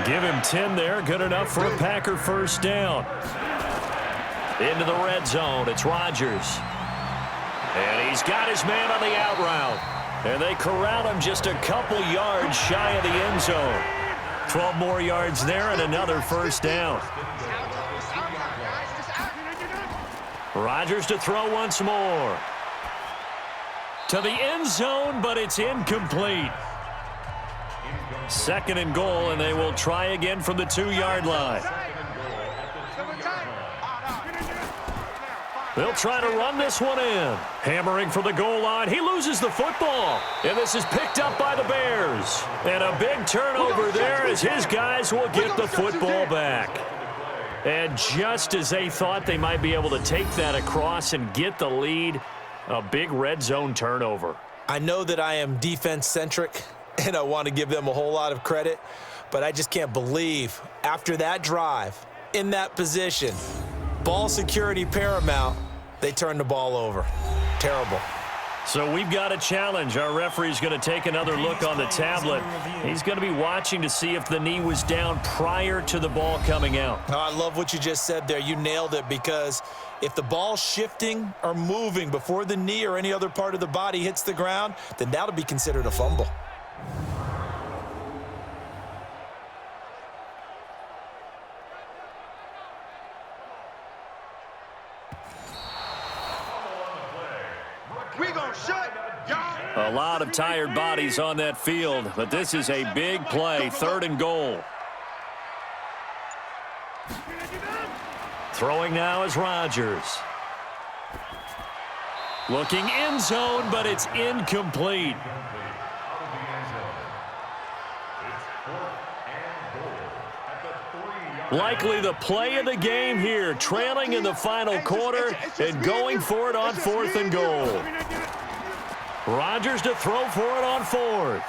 Give him 10 there. Good enough for a Packer first down. Into the red zone. It's Rodgers. And he's got his man on the out route. And they corral him just a couple yards shy of the end zone. 12 more yards there and another first down. Rodgers to throw once more. To the end zone, but it's incomplete. 2nd and goal, and they will try again from the 2-yard line. They'll try to run this one in. Hammering for the goal line. He loses the football. And this is picked up by the Bears. And a big turnover there as his guys will get the football back. And just as they thought they might be able to take that across and get the lead, a big red zone turnover. I know that I am defense-centric, and I want to give them a whole lot of credit, but I just can't believe after that drive, in that position, ball security paramount, they turned the ball over. Terrible. So we've got a challenge. Our referee's going to take another look on the tablet. He's going to be watching to see if the knee was down prior to the ball coming out. Oh, I love what you just said there. You nailed it, because if the ball's shifting or moving before the knee or any other part of the body hits the ground, then that'll be considered a fumble. A lot of tired bodies on that field, but this is a big play, 3rd and goal. Throwing now is Rodgers. Looking end zone, but it's incomplete. Likely the play of the game here, trailing in the final quarter and going for it on 4th and goal. Rodgers to throw for it on 4th.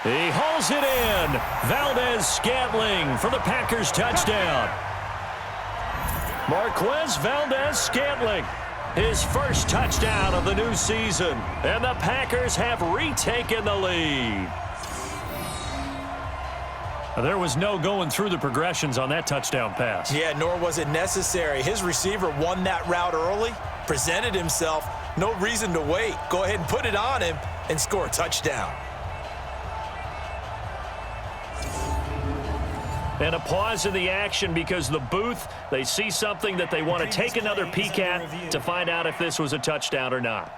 He hauls it in. Valdez-Scantling for the Packers touchdown. Marquez Valdez-Scantling, his first touchdown of the new season. And the Packers have retaken the lead. There was no going through the progressions on that touchdown pass. Yeah, nor was it necessary. His receiver won that route early, presented himself, no reason to wait. Go ahead and put it on him and score a touchdown. And a pause in the action because the booth, they see something that they want to take another peek at to find out if this was a touchdown or not.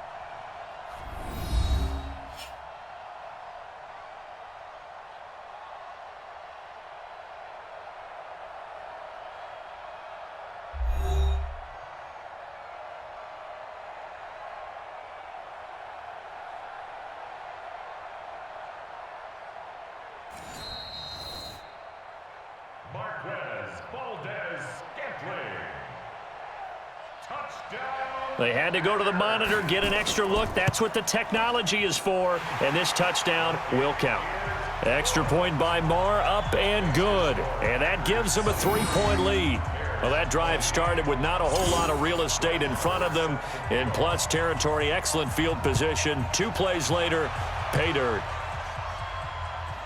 They had to go to the monitor, get an extra look. That's what the technology is for, and this touchdown will count. Extra point by Marr, up and good, and that gives them a 3-point lead. Well, that drive started with not a whole lot of real estate in front of them. In plus territory, excellent field position. 2 plays later, pay dirt.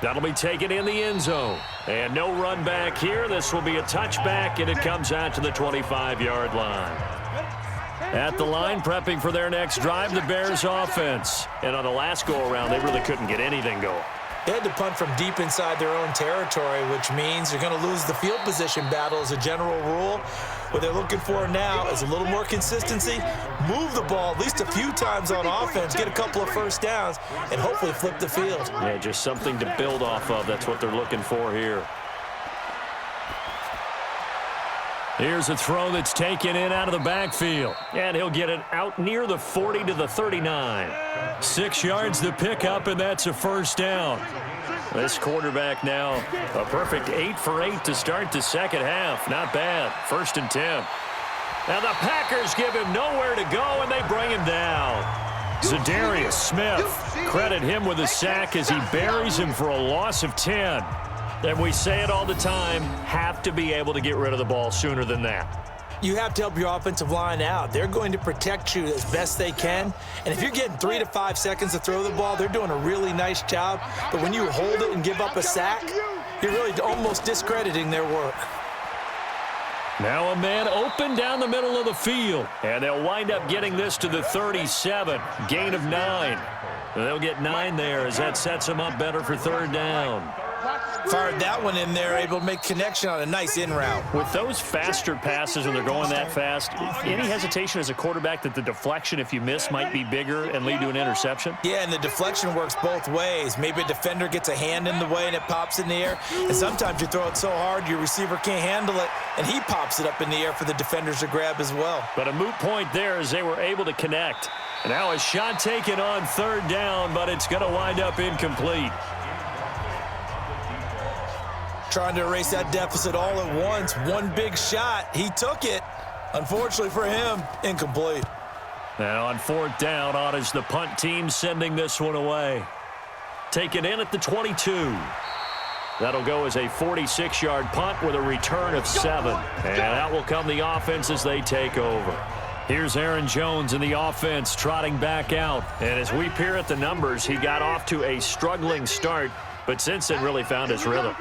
That'll be taken in the end zone. And no run back here. This will be a touchback, and it comes out to the 25-yard line. At the line, prepping for their next drive, the Bears offense. And on the last go-around, they really couldn't get anything going. They had to punt from deep inside their own territory, which means you're going to lose the field position battle as a general rule. What they're looking for now is a little more consistency, move the ball at least a few times on offense, get a couple of first downs, and hopefully flip the field. Yeah, just something to build off of. That's what they're looking for here. Here's a throw that's taken in out of the backfield. And he'll get it out near the 40 to the 39. 6 yards the pickup, and that's a first down. This quarterback now a perfect 8 for 8 to start the second half. Not bad. 1st and 10. Now the Packers give him nowhere to go, and they bring him down. Zadarius Smith, credit him with a sack as he buries him for a loss of 10. And we say it all the time, have to be able to get rid of the ball sooner than that. You have to help your offensive line out. They're going to protect you as best they can. And if you're getting 3 to 5 seconds to throw the ball, they're doing a really nice job. But when you hold it and give up a sack, you're really almost discrediting their work. Now a man open down the middle of the field. And they'll wind up getting this to the 37. Gain of 9. They'll get 9 there as that sets them up better for 3rd down. Fired that one in there, able to make connection on a nice in route. With those faster passes when they're going that fast, any hesitation as a quarterback that the deflection, if you miss, might be bigger and lead to an interception? Yeah, and the deflection works both ways. Maybe a defender gets a hand in the way and it pops in the air. And sometimes you throw it so hard your receiver can't handle it, and he pops it up in the air for the defenders to grab as well. But a moot point there as they were able to connect. And now a shot taken on 3rd down, but it's going to wind up incomplete. Trying to erase that deficit all at once. One big shot. He took it. Unfortunately for him, incomplete. Now on 4th down, on is the punt team sending this one away. Taken in at the 22. That'll go as a 46-yard punt with a return of 7. And out will come the offense as they take over. Here's Aaron Jones in the offense trotting back out. And as we peer at the numbers, he got off to a struggling start, but since then really found his rhythm.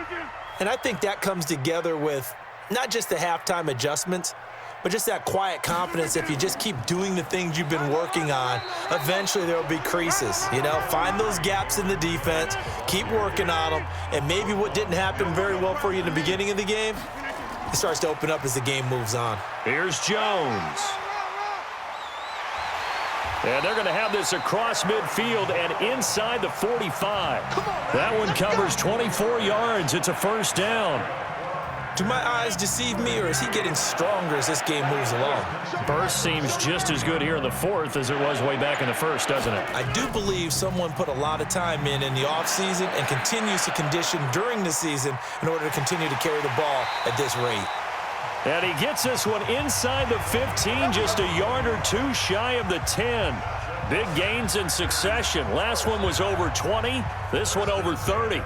And I think that comes together with not just the halftime adjustments, but just that quiet confidence. If you just keep doing the things you've been working on, eventually there will be creases. You know, find those gaps in the defense, keep working on them, and maybe what didn't happen very well for you in the beginning of the game, it starts to open up as the game moves on. Here's Jones. And they're going to have this across midfield and inside the 45. That one covers 24 yards. It's a 1st down. Do my eyes deceive me, or is he getting stronger as this game moves along? Burst seems just as good here in the 4th as it was way back in the 1st, doesn't it? I do believe someone put a lot of time in the offseason and continues to condition during the season in order to continue to carry the ball at this rate. And he gets this one inside the 15, just a yard or 2 shy of the 10. Big gains in succession. Last one was over 20. This one over 30.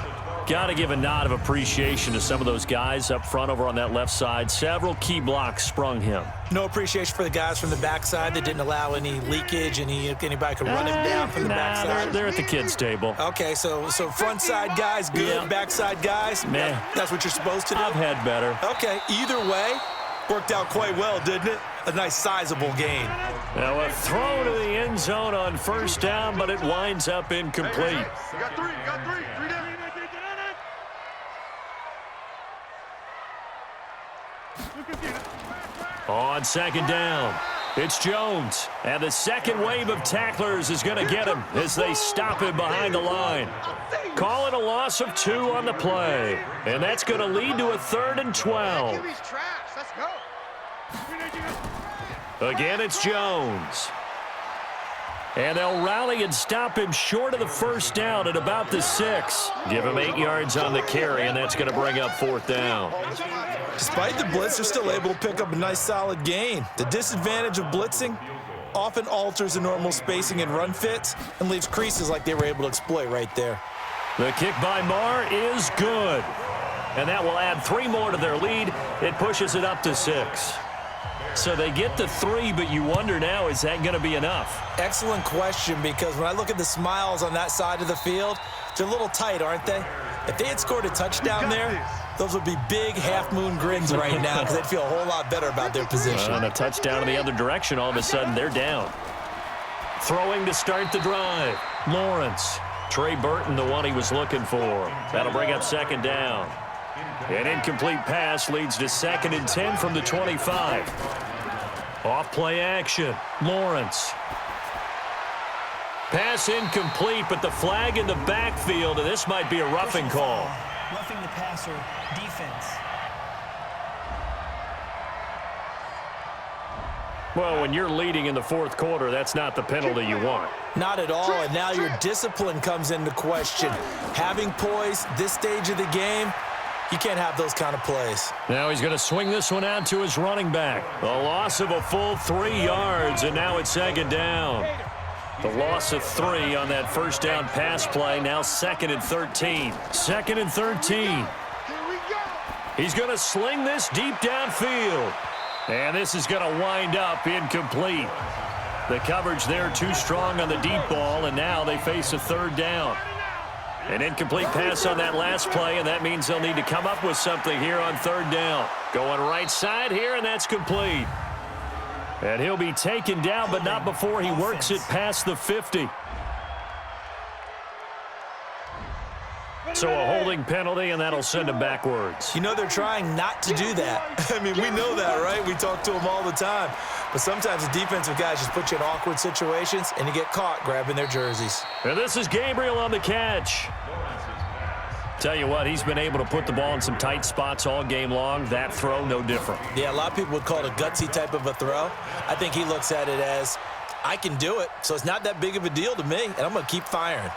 Got to give a nod of appreciation to some of those guys up front over on that left side. Several key blocks sprung him. No appreciation for the guys from the backside that didn't allow any leakage, anybody could run him down from the backside. They're at the kids' table. Okay, so front side guys good, Yeah. backside guys, Man. that's what you're supposed to do? I've had better. Okay, either way, worked out quite well, didn't it? A nice sizable gain. Now a throw to the end zone on first down, but it winds up incomplete. You got three down. On second down, it's Jones. And the second wave of tacklers is going to get him as they stop him behind the line. Calling a loss of 2 on the play. And that's going to lead to a 3rd and 12. QB's trash. Let's go. Again, it's Jones. And they'll rally and stop him short of the first down at about the 6. Give him 8 yards on the carry, and that's going to bring up 4th down. Despite the blitz, they're still able to pick up a nice solid gain. The disadvantage of blitzing often alters the normal spacing and run fits and leaves creases like they were able to exploit right there. The kick by Marr is good. And that will add 3 more to their lead. It pushes it up to 6. So they get to 3, but you wonder now, is that going to be enough? Excellent question, because when I look at the smiles on that side of the field, they're a little tight, aren't they? If they had scored a touchdown there, those would be big half-moon grins right now because they'd feel a whole lot better about their position. On a touchdown in the other direction, all of a sudden they're down. Throwing to start the drive, Lawrence. Trey Burton, the one he was looking for. That'll bring up 2nd down. An incomplete pass leads to 2nd and 10 from the 25. Off play action, Lawrence. Pass incomplete, but the flag in the backfield, and this might be a roughing call. Roughing the passer, defense. Well, when you're leading in the 4th quarter, that's not the penalty you want. Not at all, and now your discipline comes into question. Having poise this stage of the game, you can't have those kind of plays. Now he's going to swing this one out to his running back. A loss of a full 3 yards, and now it's 2nd down. The loss of 3 on that first down pass play, now 2nd and 13. 2nd and 13. Here we go. He's going to sling this deep downfield. And this is going to wind up incomplete. The coverage there too strong on the deep ball, and now they face a 3rd down. An incomplete pass on that last play, and that means they'll need to come up with something here on 3rd down. Going right side here, and that's complete. And he'll be taken down, but not before he works it past the 50. So a holding penalty, and that'll send him backwards. You know they're trying not to do that. I mean, we know that, right? We talk to them all the time. But sometimes the defensive guys just put you in awkward situations, and you get caught grabbing their jerseys. And this is Gabriel on the catch. Tell you what, he's been able to put the ball in some tight spots all game long. That throw, no different. Yeah, a lot of people would call it a gutsy type of a throw. I think he looks at it as, I can do it, so it's not that big of a deal to me, and I'm going to keep firing.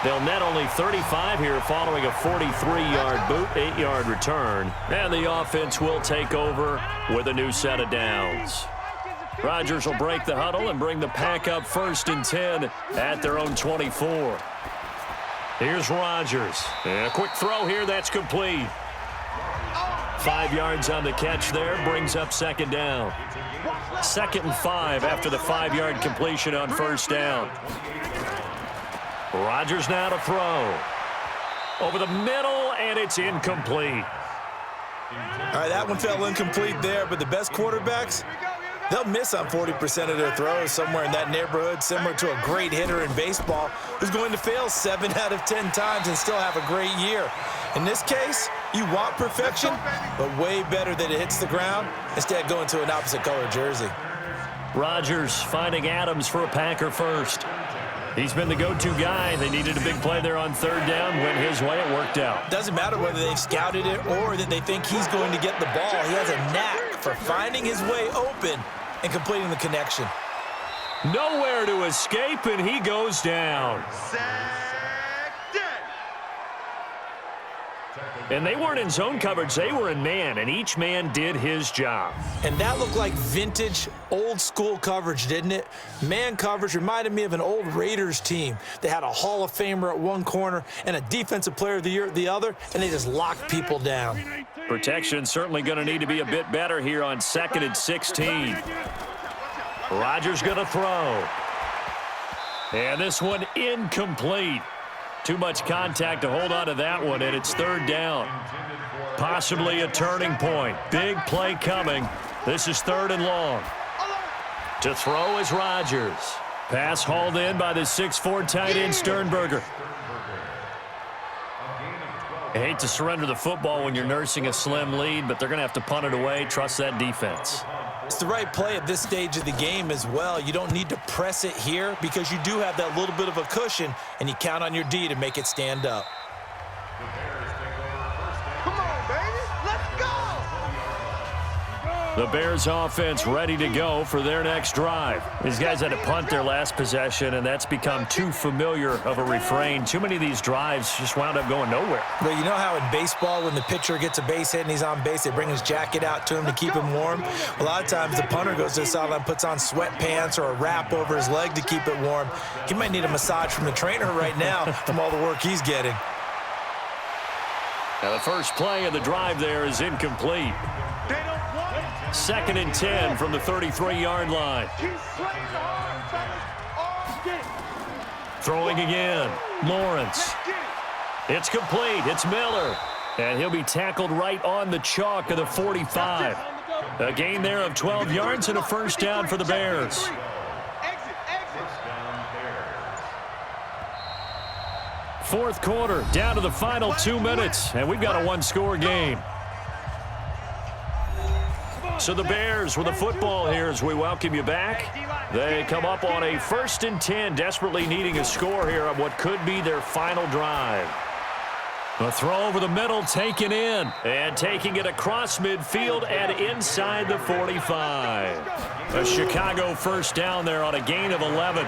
They'll net only 35 here following a 43-yard boot, 8-yard return. And the offense will take over with a new set of downs. Rodgers will break the huddle and bring the pack up 1st and 10 at their own 24. Here's Rodgers. And a quick throw here, that's complete. 5 yards on the catch there, brings up 2nd down. 2nd and 5 after the 5-yard completion on first down. Rodgers now to throw. Over the middle, and it's incomplete. All right, that one fell incomplete there, but the best quarterbacks, they'll miss on 40% of their throws, somewhere in that neighborhood, similar to a great hitter in baseball who's going to fail 7 out of 10 times and still have a great year. In this case, you want perfection, but way better that it hits the ground instead of going to an opposite color jersey. Rodgers finding Adams for a Packer first. He's been the go-to guy. They needed a big play there on 3rd down. Went his way, it worked out. Doesn't matter whether they've scouted it or that they think he's going to get the ball. He has a knack for finding his way open and completing the connection. Nowhere to escape, and he goes down. Sack dead. And they weren't in zone coverage. They were in man, and each man did his job. And that looked like vintage, old-school coverage, didn't it? Man coverage reminded me of an old Raiders team. They had a Hall of Famer at one corner and a Defensive Player of the Year at the other, and they just locked people down. Protection certainly going to need to be a bit better here on 2nd and 16. Rodgers going to throw. And this one incomplete. Too much contact to hold on to that one, and it's 3rd down. Possibly a turning point. Big play coming. This is 3rd and long. To throw is Rodgers. Pass hauled in by the 6'4" tight end Sternberger. I hate to surrender the football when you're nursing a slim lead, but they're going to have to punt it away. Trust that defense. It's the right play at this stage of the game as well. You don't need to press it here because you do have that little bit of a cushion, and you count on your D to make it stand up. Come on, baby. Let's go. The Bears offense ready to go for their next drive. These guys had to punt their last possession, and that's become too familiar of a refrain. Too many of these drives just wound up going nowhere. But you know how in baseball when the pitcher gets a base hit and he's on base, they bring his jacket out to him to keep him warm? A lot of times the punter goes to the sideline, puts on sweatpants or a wrap over his leg to keep it warm. He might need a massage from the trainer right now from all the work he's getting. Now the first play of the drive there is incomplete. 2nd and 10 from the 33-yard line. Throwing again. Lawrence. It's complete. It's Miller. And he'll be tackled right on the chalk of the 45. A gain there of 12 yards and a first down for the Bears. Fourth quarter, down to the final 2 minutes, and we've got a one-score game. So the Bears with the football here as we welcome you back. They come up on a 1st and 10, desperately needing a score here on what could be their final drive. A throw over the middle, taken in, and taking it across midfield and inside the 45. A Chicago first down there on a gain of 11.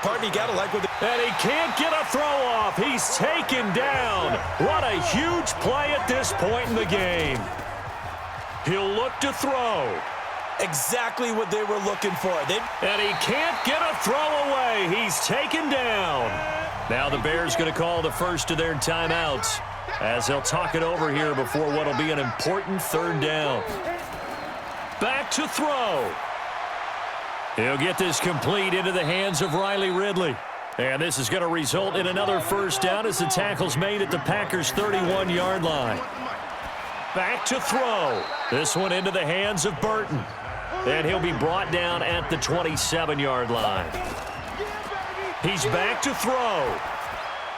Pardon, you gotta like what And he can't get a throw off. He's taken down. What a huge play at this point in the game. He'll look to throw. exactly what they were looking for. And he can't get a throw away. He's taken down. Now the Bears going to call the first of their timeouts as they'll talk it over here before what will be an important third down. Back to throw. He'll get this complete into the hands of Riley Ridley. And this is going to result in another first down as the tackle's made at the Packers' 31-yard line. Back to throw. This one into the hands of Burton. And he'll be brought down at the 27-yard line. He's back to throw.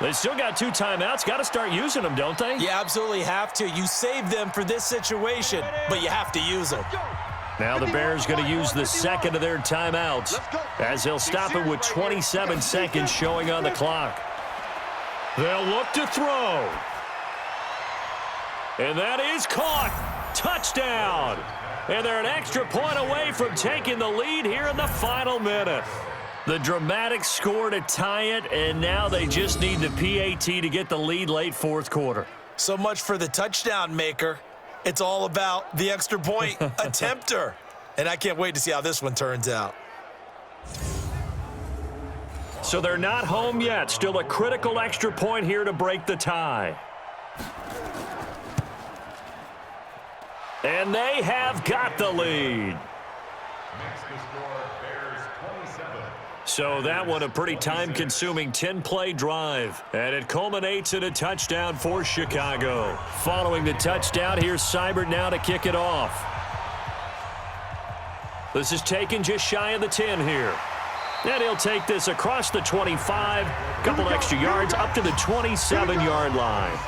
They still got 2 timeouts. Got to start using them, don't they? You absolutely have to. You save them for this situation, but you have to use them. Now the Bears going to use the second of their timeouts as they'll stop it with 27 seconds showing on the clock. They'll look to throw. And that is caught. Touchdown. And they're an extra point away from taking the lead here in the final minute. The dramatic score to tie it, and now they just need the PAT to get the lead late fourth quarter. So much for the touchdown maker. It's all about the extra point attempter. And I can't wait to see how this one turns out. So they're not home yet. Still a critical extra point here to break the tie. And they have got the lead. So that one a pretty time-consuming 10-play drive. And it culminates in a touchdown for Chicago. Following the touchdown, here's Seibert now to kick it off. This is taken just shy of the 10 here. And he'll take this across the 25, couple extra yards up to the 27-yard line.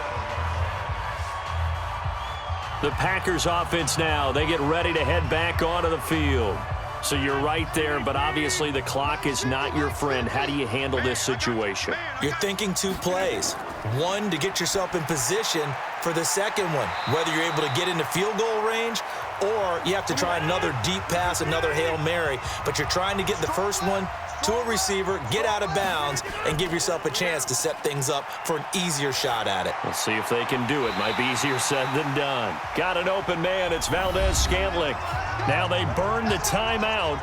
The Packers offense now, they get ready to head back onto the field. So you're right there, but obviously the clock is not your friend. How do you handle this situation? You're thinking 2 plays. One, to get yourself in position for the second one, whether you're able to get into field goal range or you have to try another deep pass, another Hail Mary, but you're trying to get the first one to a receiver, get out of bounds, and give yourself a chance to set things up for an easier shot at it. We'll see if they can do it. Might be easier said than done. Got an open man. It's Valdez-Scantling. Now they burn the timeout.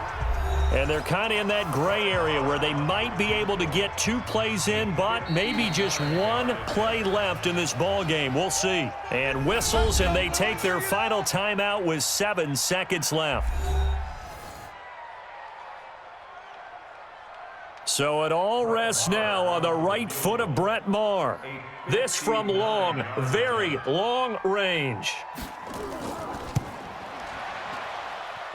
And they're kind of in that gray area where they might be able to get 2 plays in, but maybe just 1 play left in this ball game. We'll see. And whistles, and they take their final timeout with 7 seconds left. So it all rests now on the right foot of Brett Maher. This from long, very long range.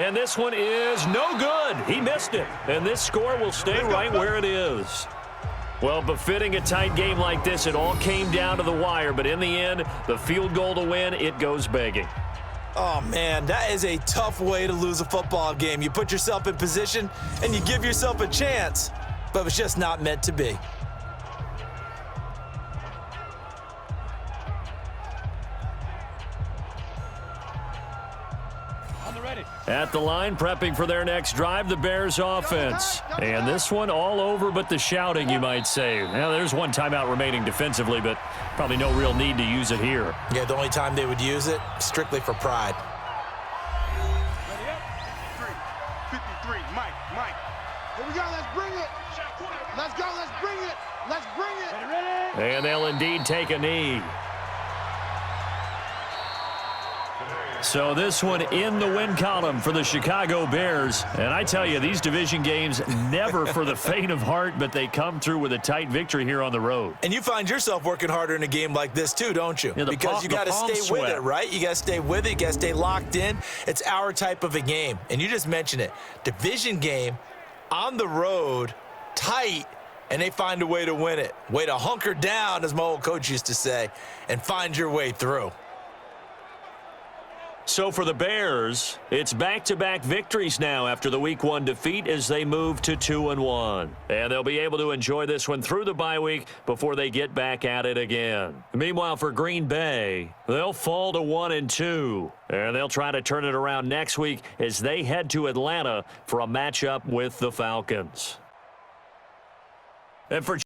And this one is no good. He missed it. And this score will stay right where it is. Well, befitting a tight game like this, it all came down to the wire. But in the end, the field goal to win, it goes begging. Oh, man, that is a tough way to lose a football game. You put yourself in position, and you give yourself a chance. But it's just not meant to be. At the line, prepping for their next drive, the Bears offense. And this one all over but the shouting, you might say. Now, there's 1 timeout remaining defensively, but probably no real need to use it here. Yeah, the only time they would use it, strictly for pride. 53, Mike. Here we go, let's bring it. Let's go, let's bring it. Let's bring it. And they'll indeed take a knee. So this one in the win column for the Chicago Bears. And I tell you, these division games never for the faint of heart, but they come through with a tight victory here on the road. And you find yourself working harder in a game like this too, don't you? Yeah, because you got to stay with it, right? You got to stay with it. You got to stay locked in. It's our type of a game. And you just mentioned it. Division game, on the road, tight, and they find a way to win it. Way to hunker down, as my old coach used to say, and find your way through. So for the Bears, it's back-to-back victories now after the Week 1 defeat as they move to 2-1. And they'll be able to enjoy this one through the bye week before they get back at it again. Meanwhile, for Green Bay, they'll fall to 1-2. And they'll try to turn it around next week as they head to Atlanta for a matchup with the Falcons. And for